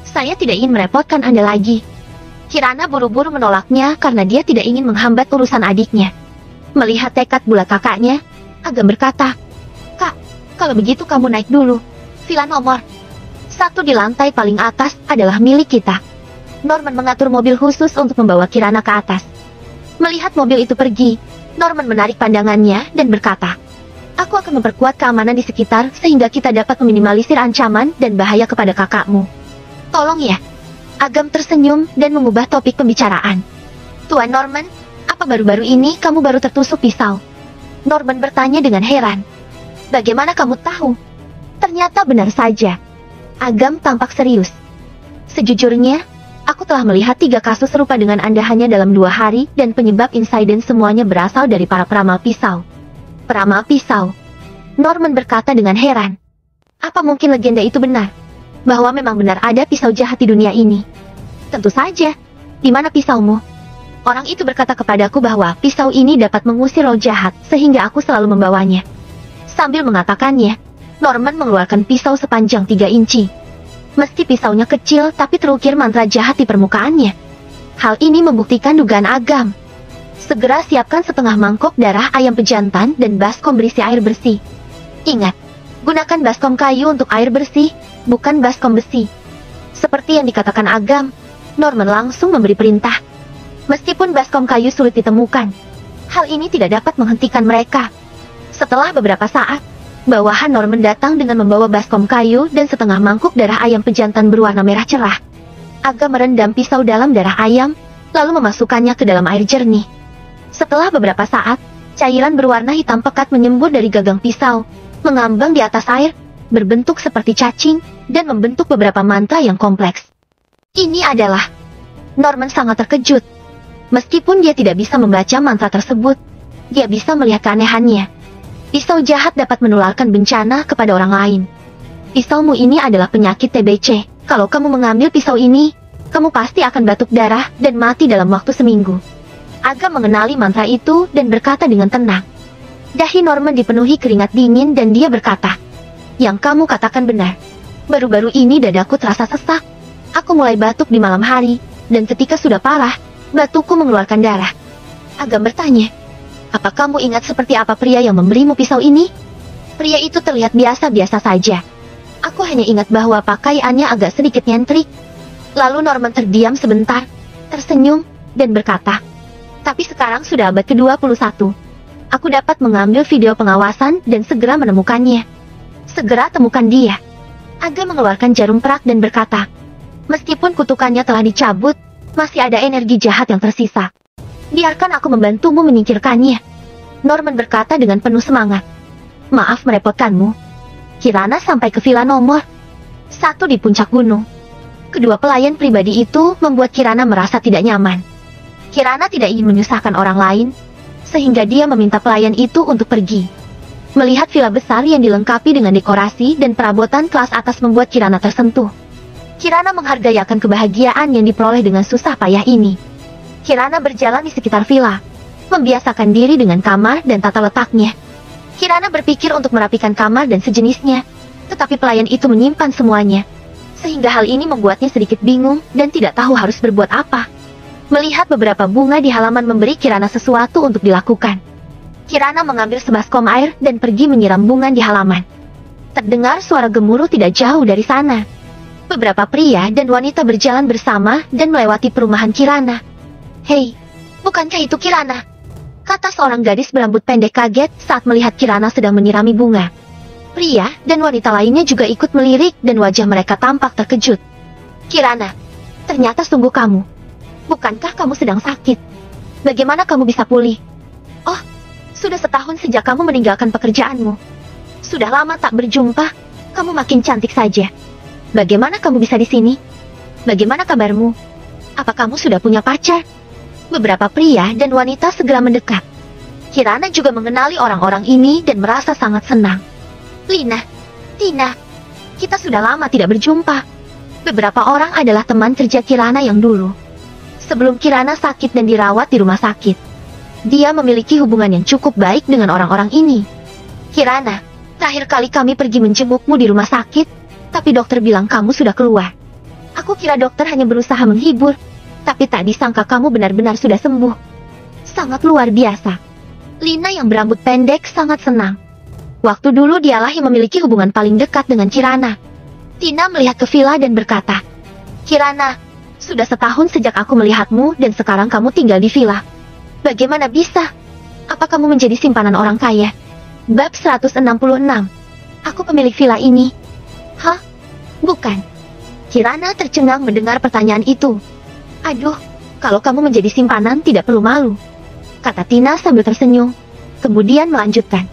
saya tidak ingin merepotkan Anda lagi. Kirana buru-buru menolaknya karena dia tidak ingin menghambat urusan adiknya. Melihat tekad bulat kakaknya, Agam berkata, Kak, kalau begitu kamu naik dulu. Villa nomor 1 di lantai paling atas adalah milik kita. Norman mengatur mobil khusus untuk membawa Kirana ke atas. Melihat mobil itu pergi, Norman menarik pandangannya dan berkata, aku akan memperkuat keamanan di sekitar sehingga kita dapat meminimalisir ancaman dan bahaya kepada kakakmu. Tolong ya. Agam tersenyum dan mengubah topik pembicaraan. Tuan Norman, apa baru-baru ini kamu baru tertusuk pisau? Norman bertanya dengan heran. Bagaimana kamu tahu? Ternyata benar saja. Agam tampak serius. Sejujurnya, aku telah melihat 3 kasus serupa dengan Anda hanya dalam 2 hari dan penyebab insiden semuanya berasal dari para peramal pisau. Peramal pisau? Norman berkata dengan heran. Apa mungkin legenda itu benar? Bahwa memang benar ada pisau jahat di dunia ini? Tentu saja. Di mana pisaumu? Orang itu berkata kepadaku bahwa pisau ini dapat mengusir roh jahat, sehingga aku selalu membawanya. Sambil mengatakannya, Norman mengeluarkan pisau sepanjang 3 inci. Meski pisaunya kecil, tapi terukir mantra jahat di permukaannya. Hal ini membuktikan dugaan Agam. Segera siapkan setengah mangkok darah ayam pejantan dan baskom berisi air bersih. Ingat, gunakan baskom kayu untuk air bersih, bukan baskom besi. Seperti yang dikatakan Agam, Norman langsung memberi perintah. Meskipun baskom kayu sulit ditemukan, hal ini tidak dapat menghentikan mereka. Setelah beberapa saat, bawahan Norman datang dengan membawa baskom kayu dan setengah mangkuk darah ayam pejantan berwarna merah cerah. Agam merendam pisau dalam darah ayam, lalu memasukkannya ke dalam air jernih. Setelah beberapa saat, cairan berwarna hitam pekat menyembur dari gagang pisau, mengambang di atas air, berbentuk seperti cacing, dan membentuk beberapa mantra yang kompleks. Ini adalah... Norman sangat terkejut. Meskipun dia tidak bisa membaca mantra tersebut, dia bisa melihat keanehannya. Pisau jahat dapat menularkan bencana kepada orang lain. Pisaumu ini adalah penyakit TBC. Kalau kamu mengambil pisau ini, kamu pasti akan batuk darah dan mati dalam waktu seminggu. Agam mengenali mantra itu dan berkata dengan tenang. Dahi Norman dipenuhi keringat dingin dan dia berkata, "Yang kamu katakan benar. Baru-baru ini dadaku terasa sesak. Aku mulai batuk di malam hari, dan ketika sudah parah, batukku mengeluarkan darah." Agam bertanya, "Apa kamu ingat seperti apa pria yang memberimu pisau ini?" Pria itu terlihat biasa-biasa saja. Aku hanya ingat bahwa pakaiannya agak sedikit nyentrik. Lalu Norman terdiam sebentar, tersenyum, dan berkata, "Tapi sekarang sudah abad ke-21. Aku dapat mengambil video pengawasan dan segera menemukannya. Segera temukan dia." Agam mengeluarkan jarum perak dan berkata, "Meskipun kutukannya telah dicabut, masih ada energi jahat yang tersisa. Biarkan aku membantumu menyingkirkannya." Norman berkata dengan penuh semangat. "Maaf merepotkanmu." Kirana sampai ke villa nomor 1 di puncak gunung. Kedua pelayan pribadi itu membuat Kirana merasa tidak nyaman. Kirana tidak ingin menyusahkan orang lain, sehingga dia meminta pelayan itu untuk pergi. Melihat villa besar yang dilengkapi dengan dekorasi dan perabotan kelas atas membuat Kirana tersentuh. Kirana menghargai akan kebahagiaan yang diperoleh dengan susah payah ini. Kirana berjalan di sekitar villa, membiasakan diri dengan kamar dan tata letaknya. Kirana berpikir untuk merapikan kamar dan sejenisnya, tetapi pelayan itu menyimpan semuanya. Sehingga hal ini membuatnya sedikit bingung dan tidak tahu harus berbuat apa. Melihat beberapa bunga di halaman memberi Kirana sesuatu untuk dilakukan. Kirana mengambil sebaskom air dan pergi menyiram bunga di halaman. Terdengar suara gemuruh tidak jauh dari sana. Beberapa pria dan wanita berjalan bersama dan melewati perumahan Kirana. "Hei, bukankah itu Kirana?" kata seorang gadis berambut pendek kaget saat melihat Kirana sedang menyirami bunga. Pria dan wanita lainnya juga ikut melirik dan wajah mereka tampak terkejut. "Kirana, ternyata sungguh kamu. Bukankah kamu sedang sakit? Bagaimana kamu bisa pulih?" "Oh, sudah setahun sejak kamu meninggalkan pekerjaanmu. Sudah lama tak berjumpa, kamu makin cantik saja. Bagaimana kamu bisa di sini? Bagaimana kabarmu? Apa kamu sudah punya pacar?" Beberapa pria dan wanita segera mendekat. Kirana juga mengenali orang-orang ini dan merasa sangat senang. "Lina, Tina, kita sudah lama tidak berjumpa." Beberapa orang adalah teman kerja Kirana yang dulu. Sebelum Kirana sakit dan dirawat di rumah sakit, dia memiliki hubungan yang cukup baik dengan orang-orang ini. "Kirana, terakhir kali kami pergi menjengukmu di rumah sakit, tapi dokter bilang kamu sudah keluar. Aku kira dokter hanya berusaha menghibur, tapi tak disangka kamu benar-benar sudah sembuh. Sangat luar biasa." Lina yang berambut pendek sangat senang. Waktu dulu dialah yang memiliki hubungan paling dekat dengan Kirana. Tina melihat ke villa dan berkata, "Kirana, sudah setahun sejak aku melihatmu dan sekarang kamu tinggal di villa. Bagaimana bisa? Apa kamu menjadi simpanan orang kaya?" Bab 166. "Aku pemilik villa ini." "Hah? Bukan." Kirana tercengang mendengar pertanyaan itu. "Aduh, kalau kamu menjadi simpanan tidak perlu malu," kata Tina sambil tersenyum. Kemudian melanjutkan,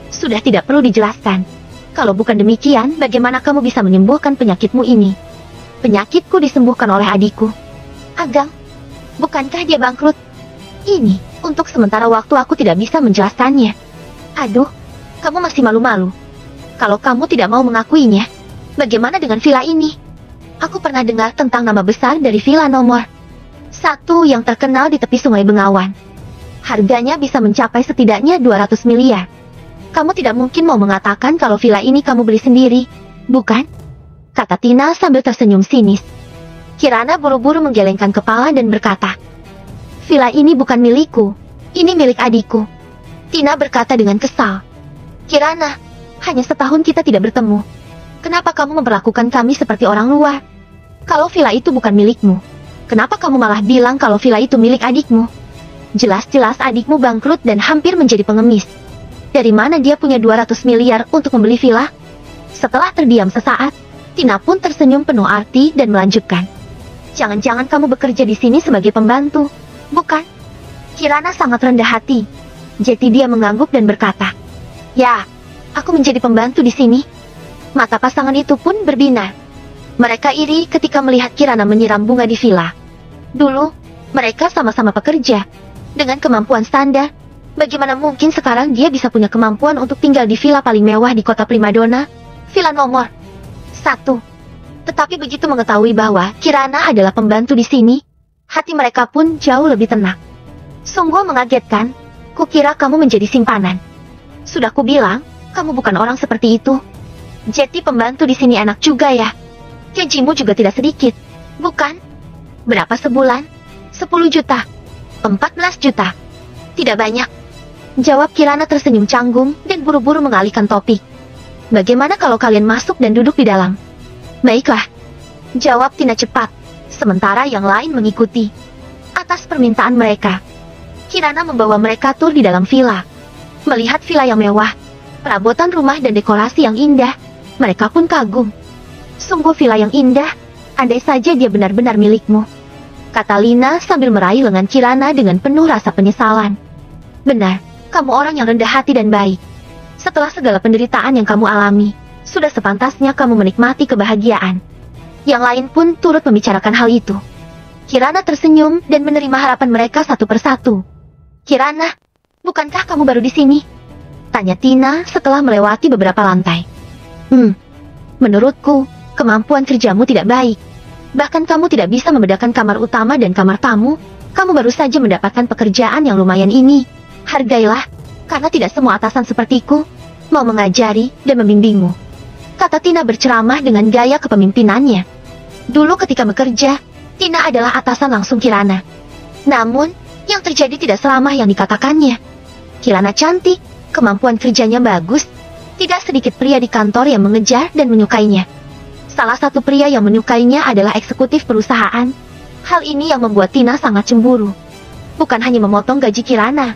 "Sudah tidak perlu dijelaskan. Kalau bukan demikian, bagaimana kamu bisa menyembuhkan penyakitmu ini?" "Penyakitku disembuhkan oleh adikku." "Agam, bukankah dia bangkrut?" "Ini, untuk sementara waktu aku tidak bisa menjelaskannya." "Aduh, kamu masih malu-malu. Kalau kamu tidak mau mengakuinya, bagaimana dengan villa ini? Aku pernah dengar tentang nama besar dari villa nomor 1 yang terkenal di tepi sungai Bengawan. Harganya bisa mencapai setidaknya 200 miliar. Kamu tidak mungkin mau mengatakan kalau villa ini kamu beli sendiri, bukan?" kata Tina sambil tersenyum sinis. Kirana buru-buru menggelengkan kepala dan berkata, villa ini bukan milikku, ini milik adikku. Tina berkata dengan kesal. Kirana, hanya setahun kita tidak bertemu. Kenapa kamu memperlakukan kami seperti orang luar? Kalau villa itu bukan milikmu, kenapa kamu malah bilang kalau villa itu milik adikmu? Jelas-jelas adikmu bangkrut dan hampir menjadi pengemis. Dari mana dia punya 200 miliar untuk membeli villa? Setelah terdiam sesaat, Tina pun tersenyum penuh arti dan melanjutkan. Jangan-jangan kamu bekerja di sini sebagai pembantu, bukan? Kirana sangat rendah hati. Jadi dia mengangguk dan berkata, ya, aku menjadi pembantu di sini. Mata pasangan itu pun berbinar. Mereka iri ketika melihat Kirana menyiram bunga di villa. Dulu, mereka sama-sama pekerja. Dengan kemampuan standar, bagaimana mungkin sekarang dia bisa punya kemampuan untuk tinggal di villa paling mewah di kota primadona, villa nomor 1. Tetapi begitu mengetahui bahwa Kirana adalah pembantu di sini, hati mereka pun jauh lebih tenang. Sungguh mengagetkan, kukira kamu menjadi simpanan. Sudah kubilang, kamu bukan orang seperti itu. Jadi pembantu di sini enak juga ya. Gajimu juga tidak sedikit, bukan? Berapa sebulan? 10 juta. 14 juta. Tidak banyak. Jawab Kirana tersenyum canggung dan buru-buru mengalihkan topik. Bagaimana kalau kalian masuk dan duduk di dalam? Baiklah. Jawab Tina cepat, sementara yang lain mengikuti. Atas permintaan mereka, Kirana membawa mereka tur di dalam villa. Melihat villa yang mewah, perabotan rumah dan dekorasi yang indah, mereka pun kagum. Sungguh villa yang indah, andai saja dia benar-benar milikmu, kata Lina sambil meraih lengan Kirana dengan penuh rasa penyesalan. Benar, kamu orang yang rendah hati dan baik. Setelah segala penderitaan yang kamu alami, sudah sepantasnya kamu menikmati kebahagiaan. Yang lain pun turut membicarakan hal itu. Kirana tersenyum dan menerima harapan mereka satu persatu. Kirana, bukankah kamu baru di sini? Tanya Tina setelah melewati beberapa lantai. Menurutku, kemampuan kerjamu tidak baik. Bahkan kamu tidak bisa membedakan kamar utama dan kamar tamu. Kamu baru saja mendapatkan pekerjaan yang lumayan ini. Hargailah, karena tidak semua atasan sepertiku mau mengajari dan membimbingmu, kata Tina berceramah dengan gaya kepemimpinannya. Dulu ketika bekerja, Tina adalah atasan langsung Kirana. Namun, yang terjadi tidak selama yang dikatakannya. Kirana cantik, kemampuan kerjanya bagus. Tidak sedikit pria di kantor yang mengejar dan menyukainya. Salah satu pria yang menyukainya adalah eksekutif perusahaan. Hal ini yang membuat Tina sangat cemburu. Bukan hanya memotong gaji Kirana,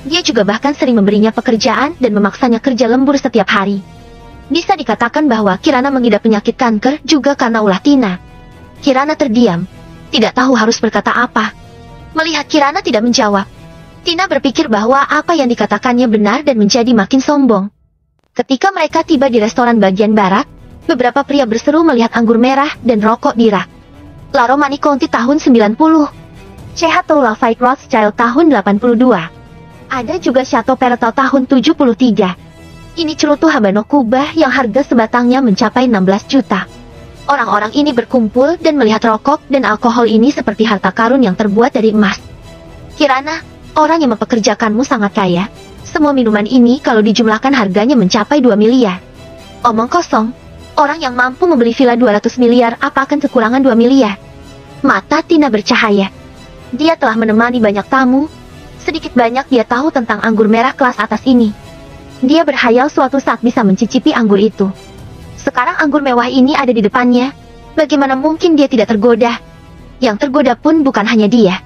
dia juga bahkan sering memberinya pekerjaan dan memaksanya kerja lembur setiap hari. Bisa dikatakan bahwa Kirana mengidap penyakit kanker juga karena ulah Tina. Kirana terdiam, tidak tahu harus berkata apa. Melihat Kirana tidak menjawab, Tina berpikir bahwa apa yang dikatakannya benar dan menjadi makin sombong. Ketika mereka tiba di restoran bagian barat, beberapa pria berseru melihat anggur merah dan rokok di rak. La Romani Conti tahun 90. Chateau Lafayette Rothschild tahun 82. Ada juga Chateau Pertol tahun 73. Ini cerutu Habano Kuba yang harga sebatangnya mencapai 16 juta. Orang-orang ini berkumpul dan melihat rokok dan alkohol ini seperti harta karun yang terbuat dari emas. Kirana, orang yang mempekerjakanmu sangat kaya. Semua minuman ini kalau dijumlahkan harganya mencapai 2 miliar. Omong kosong, orang yang mampu membeli villa 200 miliar apa akan kekurangan 2 miliar? Mata Tina bercahaya. Dia telah menemani banyak tamu. Sedikit banyak dia tahu tentang anggur merah kelas atas ini. Dia berhayal suatu saat bisa mencicipi anggur itu. Sekarang anggur mewah ini ada di depannya. Bagaimana mungkin dia tidak tergoda? Yang tergoda pun bukan hanya dia.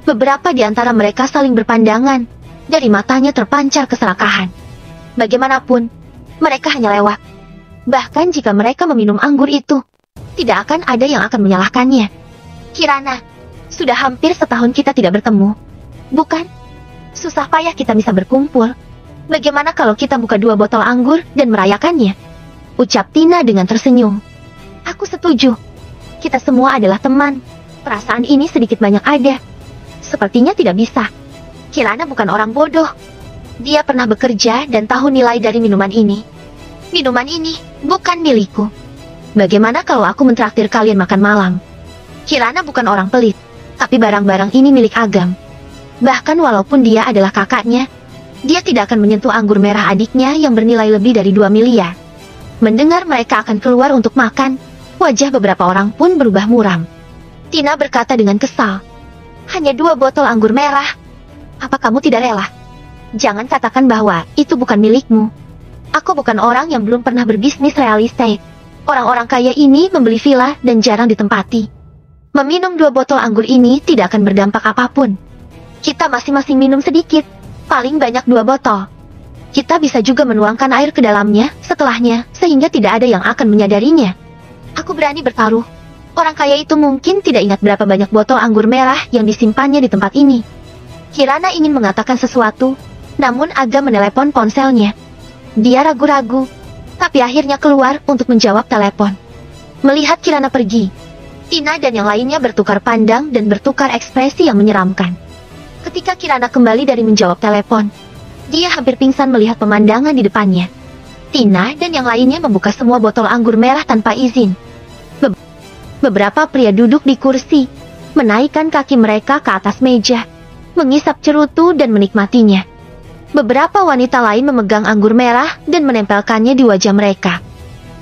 Beberapa di antara mereka saling berpandangan. Dari matanya terpancar keserakahan. Bagaimanapun, mereka hanya lewat. Bahkan jika mereka meminum anggur itu, tidak akan ada yang akan menyalahkannya. Kirana, sudah hampir setahun kita tidak bertemu, bukan? Susah payah kita bisa berkumpul. Bagaimana kalau kita buka 2 botol anggur dan merayakannya? Ucap Tina dengan tersenyum. Aku setuju. Kita semua adalah teman. Perasaan ini sedikit banyak ada. Sepertinya tidak bisa. Kirana bukan orang bodoh. Dia pernah bekerja dan tahu nilai dari minuman ini. Minuman ini bukan milikku. Bagaimana kalau aku mentraktir kalian makan malam? Kirana bukan orang pelit, tapi barang-barang ini milik Agam. Bahkan walaupun dia adalah kakaknya, dia tidak akan menyentuh anggur merah adiknya yang bernilai lebih dari 2 miliar. Mendengar mereka akan keluar untuk makan, Wajah beberapa orang pun berubah muram. Tina berkata dengan kesal, "Hanya 2 botol anggur merah. Apa kamu tidak rela? Jangan katakan bahwa itu bukan milikmu. Aku bukan orang yang belum pernah berbisnis real estate. Orang-orang kaya ini membeli villa dan jarang ditempati. Meminum 2 botol anggur ini tidak akan berdampak apapun. Kita masing-masing minum sedikit, paling banyak 2 botol. Kita bisa juga menuangkan air ke dalamnya setelahnya, sehingga tidak ada yang akan menyadarinya. Aku berani bertaruh. Orang kaya itu mungkin tidak ingat berapa banyak botol anggur merah yang disimpannya di tempat ini." Kirana ingin mengatakan sesuatu, namun Aga menelepon ponselnya. Dia ragu-ragu, tapi akhirnya keluar untuk menjawab telepon. Melihat Kirana pergi, Tina dan yang lainnya bertukar pandang dan bertukar ekspresi yang menyeramkan. Ketika Kirana kembali dari menjawab telepon, dia hampir pingsan melihat pemandangan di depannya. Tina dan yang lainnya membuka semua botol anggur merah tanpa izin. Beberapa pria duduk di kursi, menaikkan kaki mereka ke atas meja, mengisap cerutu dan menikmatinya. Beberapa wanita lain memegang anggur merah dan menempelkannya di wajah mereka.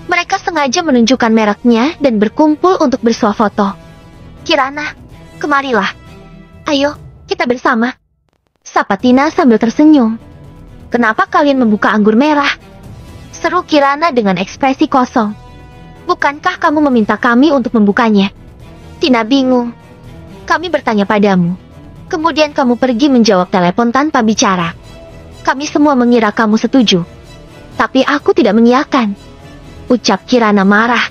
Mereka sengaja menunjukkan mereknya dan berkumpul untuk bersuah foto. "Kirana, kemarilah. Ayo, kita bersama," sapa Tina sambil tersenyum. "Kenapa kalian membuka anggur merah?" seru Kirana dengan ekspresi kosong. "Bukankah kamu meminta kami untuk membukanya?" Tina bingung. "Kami bertanya padamu. Kemudian kamu pergi menjawab telepon tanpa bicara. Kami semua mengira kamu setuju. Tapi aku tidak mengiyakan," ucap Kirana marah.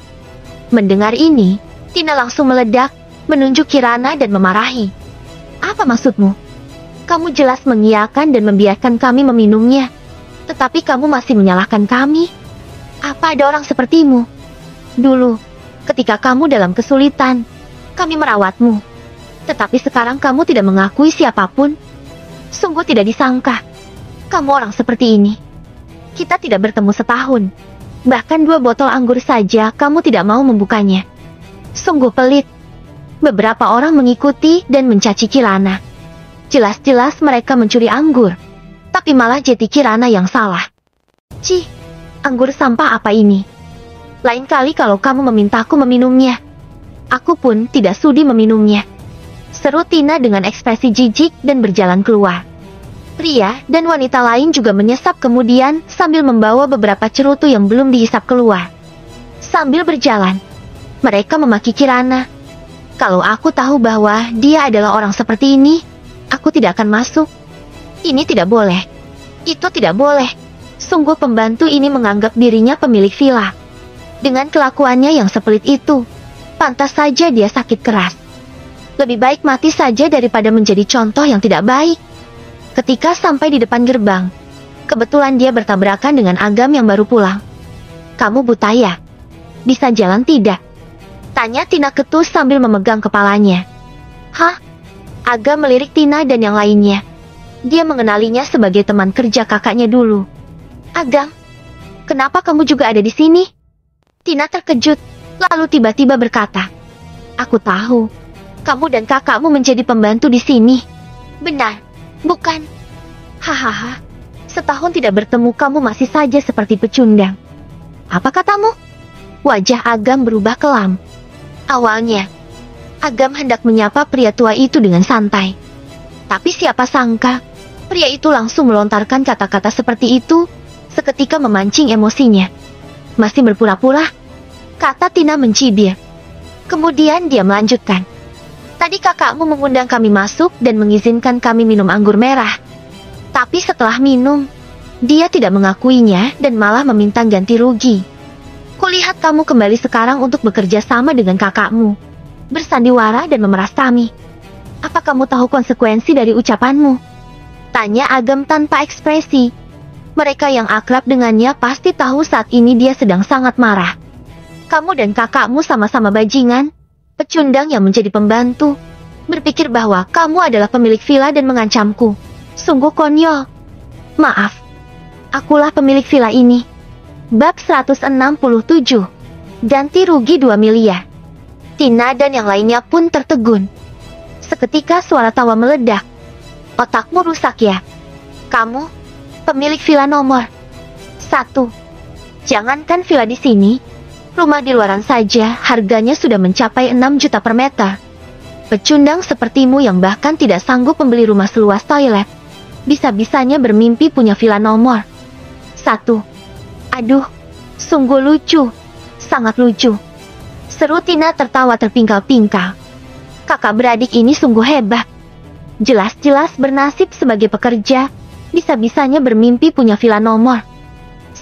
Mendengar ini, Tina langsung meledak, menunjuk Kirana dan memarahi. "Apa maksudmu? Kamu jelas mengiyakan dan membiarkan kami meminumnya. Tetapi kamu masih menyalahkan kami. Apa ada orang sepertimu? Dulu, ketika kamu dalam kesulitan, kami merawatmu. Tetapi sekarang kamu tidak mengakui siapapun. Sungguh tidak disangka. Kamu orang seperti ini. Kita tidak bertemu setahun. Bahkan 2 botol anggur saja kamu tidak mau membukanya. Sungguh pelit." Beberapa orang mengikuti dan mencaci Kirana. Jelas-jelas mereka mencuri anggur. Tapi malah jadi Kirana yang salah. "Cih, anggur sampah apa ini? Lain kali kalau kamu memintaku meminumnya, aku pun tidak sudi meminumnya," seru Tina dengan ekspresi jijik dan berjalan keluar. Pria dan wanita lain juga menyesap kemudian sambil membawa beberapa cerutu yang belum dihisap keluar. Sambil berjalan, mereka memaki Kirana. "Kalau aku tahu bahwa dia adalah orang seperti ini, aku tidak akan masuk. Ini tidak boleh. Itu tidak boleh." Sungguh pembantu ini menganggap dirinya pemilik villa. Dengan kelakuannya yang sepelit itu, pantas saja dia sakit keras. Lebih baik mati saja daripada menjadi contoh yang tidak baik. Ketika sampai di depan gerbang, kebetulan dia bertabrakan dengan Agam yang baru pulang. "Kamu buta ya? Bisa jalan tidak?" tanya Tina ketus sambil memegang kepalanya. "Hah?" Agam melirik Tina dan yang lainnya. Dia mengenalinya sebagai teman kerja kakaknya dulu. "Agam, kenapa kamu juga ada di sini?" Tina terkejut, lalu tiba-tiba berkata, "Aku tahu, kamu dan kakakmu menjadi pembantu di sini. Benar, bukan?" "Hahaha, setahun tidak bertemu kamu masih saja seperti pecundang. Apa katamu?" Wajah Agam berubah kelam. Awalnya, Agam hendak menyapa pria tua itu dengan santai. Tapi siapa sangka, pria itu langsung melontarkan kata-kata seperti itu, seketika memancing emosinya. "Masih berpura-pura?" kata Tina mencibir. Kemudian dia melanjutkan, "Tadi kakakmu mengundang kami masuk dan mengizinkan kami minum anggur merah. Tapi setelah minum, dia tidak mengakuinya dan malah meminta ganti rugi. Kulihat kamu kembali sekarang untuk bekerja sama dengan kakakmu, bersandiwara dan memeras kami. Apa kamu tahu konsekuensi dari ucapanmu?" tanya Agam tanpa ekspresi. Mereka yang akrab dengannya pasti tahu saat ini dia sedang sangat marah. "Kamu dan kakakmu sama-sama bajingan, pecundang yang menjadi pembantu. Berpikir bahwa kamu adalah pemilik villa dan mengancamku. Sungguh konyol. Maaf, akulah pemilik villa ini." Bab 167. Ganti rugi 2 miliar. Tina dan yang lainnya pun tertegun. Seketika suara tawa meledak. "Otakmu rusak ya? Kamu, pemilik villa nomor 1. Jangankan villa di sini, Rumah di luaran saja harganya sudah mencapai 6 juta per meter. Pecundang sepertimu yang bahkan tidak sanggup membeli rumah seluas toilet, bisa-bisanya bermimpi punya villa nomor 1. Aduh, sungguh lucu, sangat lucu. Seru Tina tertawa terpingkal-pingkal. Kakak beradik ini sungguh hebat. Jelas-jelas bernasib sebagai pekerja, bisa-bisanya bermimpi punya villa nomor 1.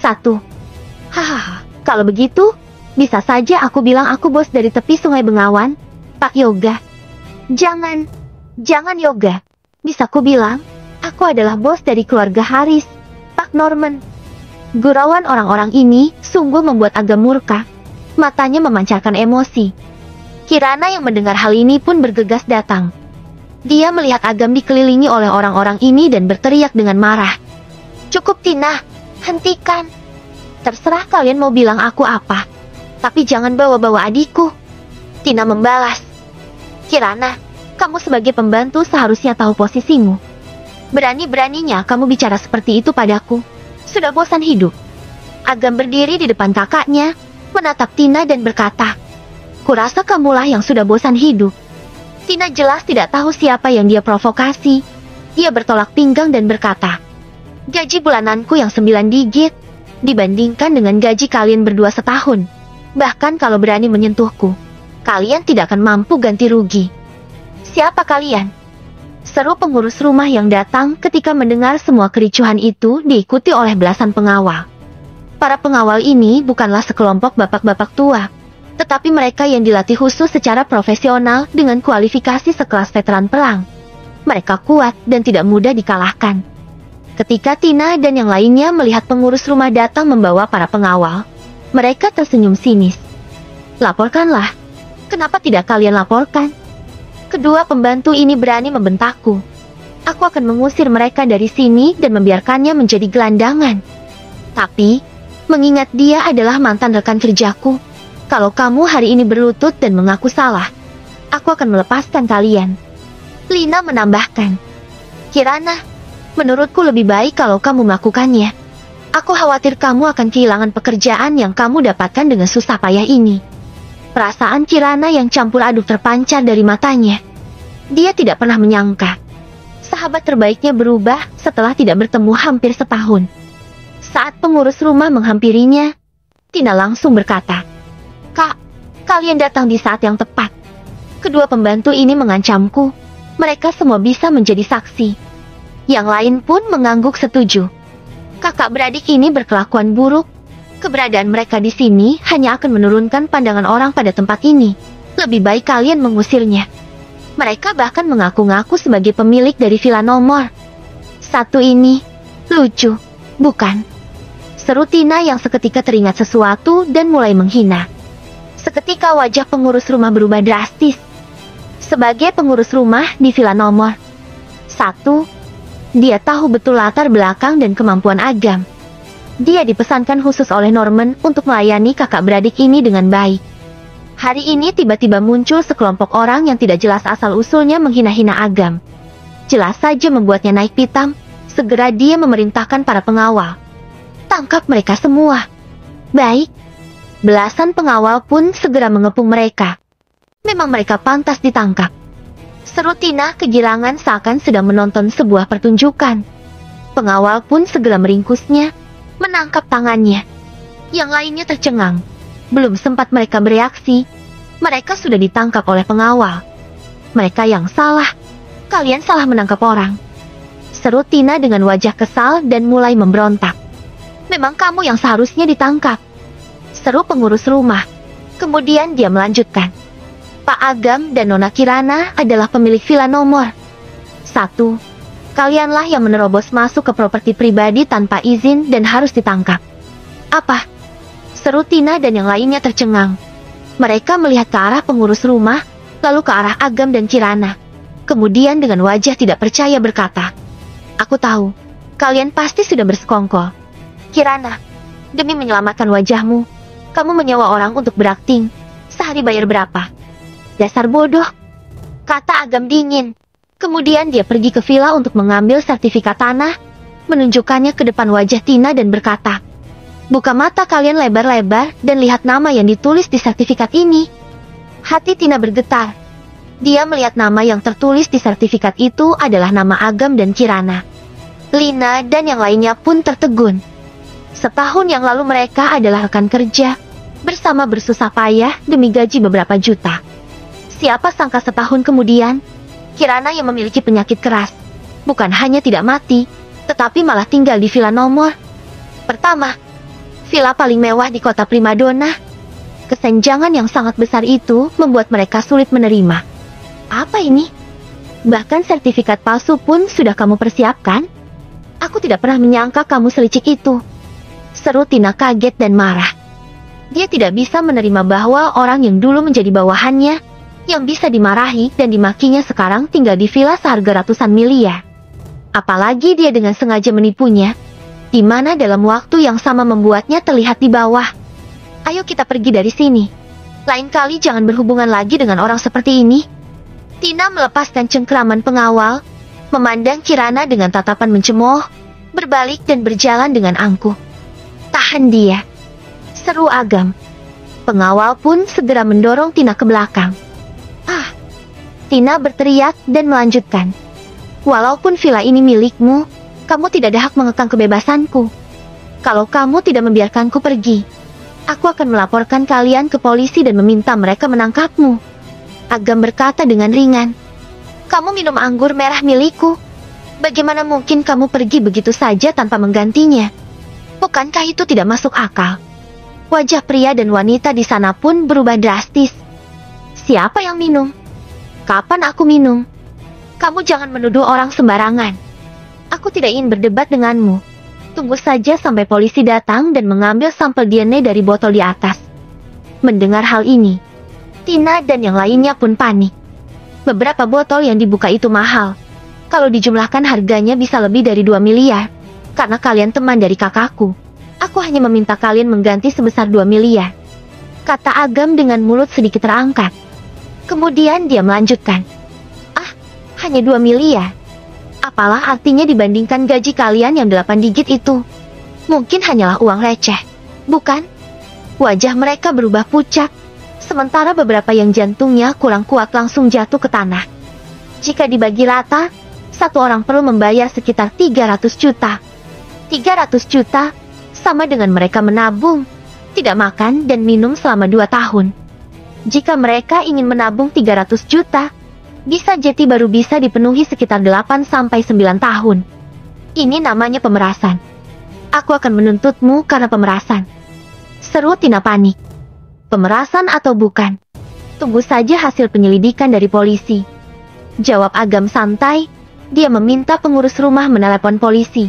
Hahaha, kalau begitu, bisa saja aku bilang aku bos dari tepi Sungai Bengawan, Pak Yoga. Jangan Yoga. Bisa ku bilang, aku adalah bos dari keluarga Haris, Pak Norman. Gurauan orang-orang ini sungguh membuat Agam murka. Matanya memancarkan emosi. Kirana yang mendengar hal ini pun bergegas datang. Dia melihat Agam dikelilingi oleh orang-orang ini dan berteriak dengan marah. Cukup Tina, hentikan. Terserah kalian mau bilang aku apa, tapi jangan bawa-bawa adikku. Tina membalas. Kirana, kamu sebagai pembantu seharusnya tahu posisimu. Berani-beraninya kamu bicara seperti itu padaku. Sudah bosan hidup. Agam berdiri di depan kakaknya, menatap Tina dan berkata, kurasa kamulah yang sudah bosan hidup. Tina jelas tidak tahu siapa yang dia provokasi. Ia bertolak pinggang dan berkata, gaji bulananku yang 9 digit, dibandingkan dengan gaji kalian berdua setahun. Bahkan kalau berani menyentuhku, kalian tidak akan mampu ganti rugi. Siapa kalian? Seru pengurus rumah yang datang ketika mendengar semua kericuhan itu diikuti oleh belasan pengawal. Para pengawal ini bukanlah sekelompok bapak-bapak tua, tetapi mereka yang dilatih khusus secara profesional dengan kualifikasi sekelas veteran perang. Mereka kuat dan tidak mudah dikalahkan. Ketika Tina dan yang lainnya melihat pengurus rumah datang membawa para pengawal, mereka tersenyum sinis. Laporkanlah. Kenapa tidak kalian laporkan? Kedua pembantu ini berani membentakku. Aku akan mengusir mereka dari sini dan membiarkannya menjadi gelandangan. Tapi, mengingat dia adalah mantan rekan kerjaku, kalau kamu hari ini berlutut dan mengaku salah, aku akan melepaskan kalian. Lina menambahkan. Kirana, menurutku lebih baik kalau kamu melakukannya. Aku khawatir kamu akan kehilangan pekerjaan yang kamu dapatkan dengan susah payah ini. Perasaan Kirana yang campur aduk terpancar dari matanya. Dia tidak pernah menyangka sahabat terbaiknya berubah setelah tidak bertemu hampir setahun. Saat pengurus rumah menghampirinya, Tina langsung berkata, Kak, kalian datang di saat yang tepat. Kedua pembantu ini mengancamku. Mereka semua bisa menjadi saksi. Yang lain pun mengangguk setuju. Kakak beradik ini berkelakuan buruk. Keberadaan mereka di sini hanya akan menurunkan pandangan orang pada tempat ini. Lebih baik kalian mengusirnya. Mereka bahkan mengaku-ngaku sebagai pemilik dari villa nomor 1 ini. Lucu, bukan? Seru Tina yang seketika teringat sesuatu dan mulai menghina. Seketika wajah pengurus rumah berubah drastis. Sebagai pengurus rumah di villa nomor 1, dia tahu betul latar belakang dan kemampuan Agam. Dia dipesankan khusus oleh Norman untuk melayani kakak beradik ini dengan baik. Hari ini tiba-tiba muncul sekelompok orang yang tidak jelas asal-usulnya menghina-hina Agam. Jelas saja membuatnya naik pitam. Segera dia memerintahkan para pengawal. Tangkap mereka semua. Baik. Belasan pengawal pun segera mengepung mereka. Memang mereka pantas ditangkap. Seru Tina kegirangan seakan sedang menonton sebuah pertunjukan. Pengawal pun segera meringkusnya, menangkap tangannya. Yang lainnya tercengang. Belum sempat mereka bereaksi, mereka sudah ditangkap oleh pengawal. Mereka yang salah. Kalian salah menangkap orang. Seru Tina dengan wajah kesal dan mulai memberontak. Memang kamu yang seharusnya ditangkap. Seru pengurus rumah. Kemudian dia melanjutkan. Pak Agam dan Nona Kirana adalah pemilik villa nomor 1. Kalianlah yang menerobos masuk ke properti pribadi tanpa izin dan harus ditangkap. Apa? Seru Tina dan yang lainnya tercengang. Mereka melihat ke arah pengurus rumah, lalu ke arah Agam dan Kirana. Kemudian dengan wajah tidak percaya berkata, Aku tahu, kalian pasti sudah bersekongkol. Kirana, demi menyelamatkan wajahmu, kamu menyewa orang untuk berakting. Sehari bayar berapa? Dasar bodoh, kata Agam dingin. Kemudian dia pergi ke villa untuk mengambil sertifikat tanah, menunjukkannya ke depan wajah Tina dan berkata, Buka mata kalian lebar-lebar dan lihat nama yang ditulis di sertifikat ini. Hati Tina bergetar. Dia melihat nama yang tertulis di sertifikat itu adalah nama Agam dan Kirana. Lina dan yang lainnya pun tertegun. Setahun yang lalu mereka adalah rekan kerja, bersama bersusah payah demi gaji beberapa juta. Siapa sangka setahun kemudian, Kirana yang memiliki penyakit keras, bukan hanya tidak mati, tetapi malah tinggal di villa nomor pertama. Villa paling mewah di kota primadona. Kesenjangan yang sangat besar itu membuat mereka sulit menerima. Apa ini? Bahkan sertifikat palsu pun sudah kamu persiapkan? Aku tidak pernah menyangka kamu selicik itu. Seru Tina kaget dan marah. Dia tidak bisa menerima bahwa orang yang dulu menjadi bawahannya, yang bisa dimarahi dan dimakinya sekarang tinggal di villa seharga ratusan miliar. Apalagi dia dengan sengaja menipunya, di mana dalam waktu yang sama membuatnya terlihat di bawah. Ayo kita pergi dari sini. Lain kali jangan berhubungan lagi dengan orang seperti ini. Tina melepaskan cengkraman pengawal, memandang Kirana dengan tatapan mencemooh, berbalik dan berjalan dengan angkuh. Tahan dia, seru Agam. Pengawal pun segera mendorong Tina ke belakang. Ah, Tina berteriak dan melanjutkan. Walaupun villa ini milikmu, kamu tidak ada hak mengekang kebebasanku. Kalau kamu tidak membiarkanku pergi, aku akan melaporkan kalian ke polisi dan meminta mereka menangkapmu. Agam berkata dengan ringan. Kamu minum anggur merah milikku. Bagaimana mungkin kamu pergi begitu saja tanpa menggantinya? Bukankah itu tidak masuk akal? Wajah pria dan wanita di sana pun berubah drastis. Siapa yang minum? Kapan aku minum? Kamu jangan menuduh orang sembarangan. Aku tidak ingin berdebat denganmu. Tunggu saja sampai polisi datang dan mengambil sampel DNA dari botol di atas. Mendengar hal ini, Tina dan yang lainnya pun panik. Beberapa botol yang dibuka itu mahal. Kalau dijumlahkan harganya bisa lebih dari 2 miliar. Karena kalian teman dari kakakku, aku hanya meminta kalian mengganti sebesar 2 miliar. Kata Agam dengan mulut sedikit terangkat. Kemudian dia melanjutkan. Ah, hanya 2 miliar. Apalah artinya dibandingkan gaji kalian yang 8 digit itu? Mungkin hanyalah uang receh, bukan? Wajah mereka berubah pucat, sementara beberapa yang jantungnya kurang kuat langsung jatuh ke tanah. Jika dibagi rata, satu orang perlu membayar sekitar 300 juta. 300 juta, sama dengan mereka menabung, tidak makan dan minum selama 2 tahun. Jika mereka ingin menabung 300 juta, bisa jeti baru bisa dipenuhi sekitar 8-9 tahun. Ini namanya pemerasan. Aku akan menuntutmu karena pemerasan. Seru Tina panik. Pemerasan atau bukan? Tunggu saja hasil penyelidikan dari polisi. Jawab Agam santai. Dia meminta pengurus rumah menelepon polisi.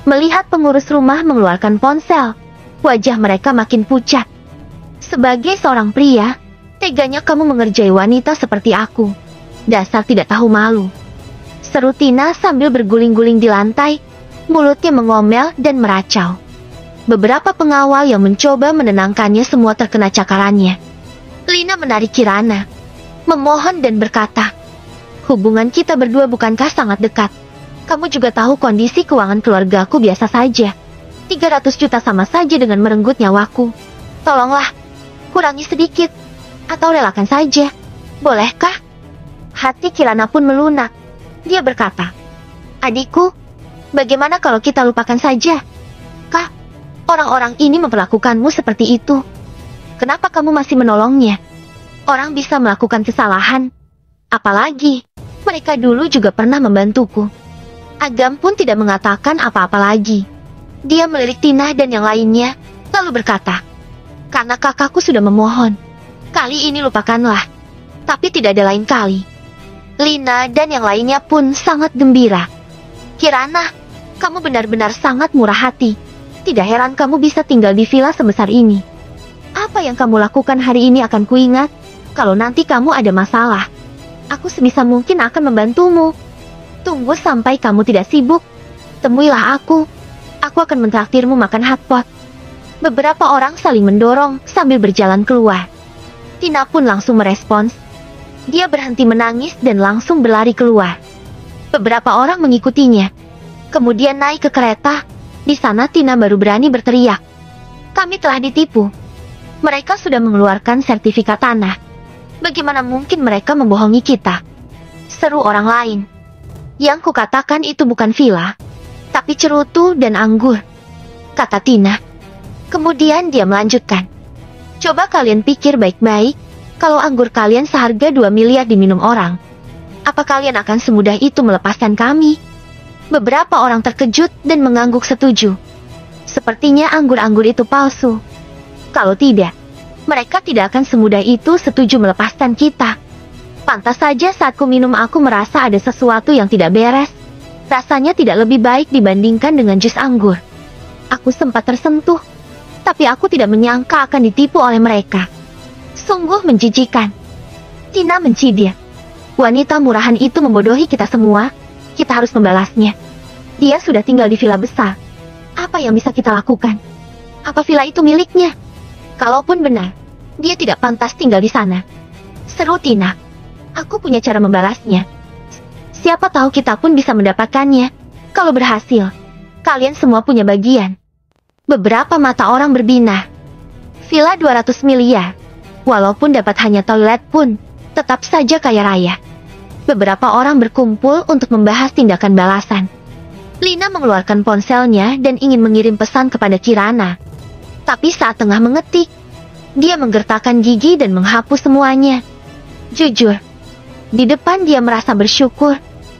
Melihat pengurus rumah mengeluarkan ponsel, wajah mereka makin pucat. Sebagai seorang pria, teganya kamu mengerjai wanita seperti aku. Dasar tidak tahu malu. Seru Tina sambil berguling-guling di lantai, mulutnya mengomel dan meracau. Beberapa pengawal yang mencoba menenangkannya semua terkena cakarannya. Lina menarik Kirana, memohon dan berkata, hubungan kita berdua bukankah sangat dekat? Kamu juga tahu kondisi keuangan keluargaku biasa saja. 300 juta sama saja dengan merenggut nyawaku. Tolonglah, kurangi sedikit, atau relakan saja. Bolehkah? Hati Kirana pun melunak. Dia berkata, adikku, bagaimana kalau kita lupakan saja? Kak, orang-orang ini memperlakukanmu seperti itu. Kenapa kamu masih menolongnya? Orang bisa melakukan kesalahan. Apalagi, mereka dulu juga pernah membantuku. Agam pun tidak mengatakan apa-apa lagi. Dia melirik Tina dan yang lainnya, lalu berkata, karena kakakku sudah memohon, kali ini lupakanlah. Tapi tidak ada lain kali. Lina dan yang lainnya pun sangat gembira. Kirana, kamu benar-benar sangat murah hati. Tidak heran kamu bisa tinggal di villa sebesar ini. Apa yang kamu lakukan hari ini akan kuingat. Kalau nanti kamu ada masalah, aku sebisa mungkin akan membantumu. Tunggu sampai kamu tidak sibuk. Temuilah aku. Aku akan mentraktirmu makan hotpot. Beberapa orang saling mendorong sambil berjalan keluar. Tina pun langsung merespons. Dia berhenti menangis dan langsung berlari keluar. Beberapa orang mengikutinya. Kemudian naik ke kereta. Di sana Tina baru berani berteriak. Kami telah ditipu. Mereka sudah mengeluarkan sertifikat tanah. Bagaimana mungkin mereka membohongi kita? Seru orang lain. Yang kukatakan itu bukan villa, tapi cerutu dan anggur, kata Tina. Kemudian dia melanjutkan. Coba kalian pikir baik-baik, kalau anggur kalian seharga 2 miliar diminum orang, apa kalian akan semudah itu melepaskan kami? Beberapa orang terkejut dan mengangguk setuju. Sepertinya anggur-anggur itu palsu. Kalau tidak, mereka tidak akan semudah itu setuju melepaskan kita. Pantas saja saat ku minum aku merasa ada sesuatu yang tidak beres. Rasanya tidak lebih baik dibandingkan dengan jus anggur. Aku sempat tersentuh, tapi aku tidak menyangka akan ditipu oleh mereka. Sungguh menjijikan. Tina mencibir. Wanita murahan itu membodohi kita semua. Kita harus membalasnya. Dia sudah tinggal di villa besar. Apa yang bisa kita lakukan? Apa villa itu miliknya? Kalaupun benar, dia tidak pantas tinggal di sana. Seru Tina. Aku punya cara membalasnya. Siapa tahu kita pun bisa mendapatkannya. Kalau berhasil, kalian semua punya bagian. Beberapa mata orang berbinar. Villa 200 miliar. Walaupun dapat hanya toilet pun, tetap saja kaya raya. Beberapa orang berkumpul untuk membahas tindakan balasan. Lina mengeluarkan ponselnya dan ingin mengirim pesan kepada Kirana. Tapi saat tengah mengetik, dia menggertakkan gigi dan menghapus semuanya. Jujur, di depan dia merasa bersyukur,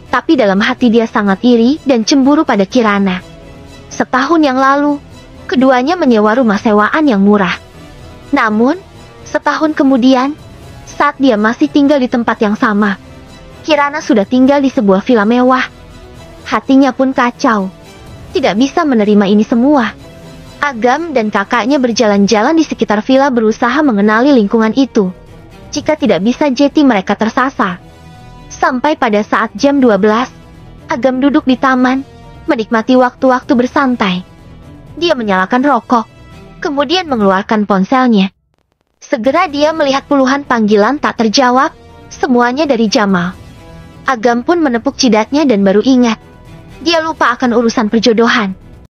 tapi dalam hati dia sangat iri dan cemburu pada Kirana. Setahun yang lalu, keduanya menyewa rumah sewaan yang murah. Namun, setahun kemudian, saat dia masih tinggal di tempat yang sama, Kirana sudah tinggal di sebuah villa mewah. Hatinya pun kacau. Tidak bisa menerima ini semua. Agam dan kakaknya berjalan-jalan di sekitar villa berusaha mengenali lingkungan itu. Jika tidak bisa jeti mereka tersasar. Sampai pada saat jam 12, Agam duduk di taman, menikmati waktu-waktu bersantai. Dia menyalakan rokok, kemudian mengeluarkan ponselnya. Segera dia melihat puluhan panggilan tak terjawab, semuanya dari Jamal. Agam pun menepuk jidatnya dan baru ingat. Dia lupa akan urusan perjodohan.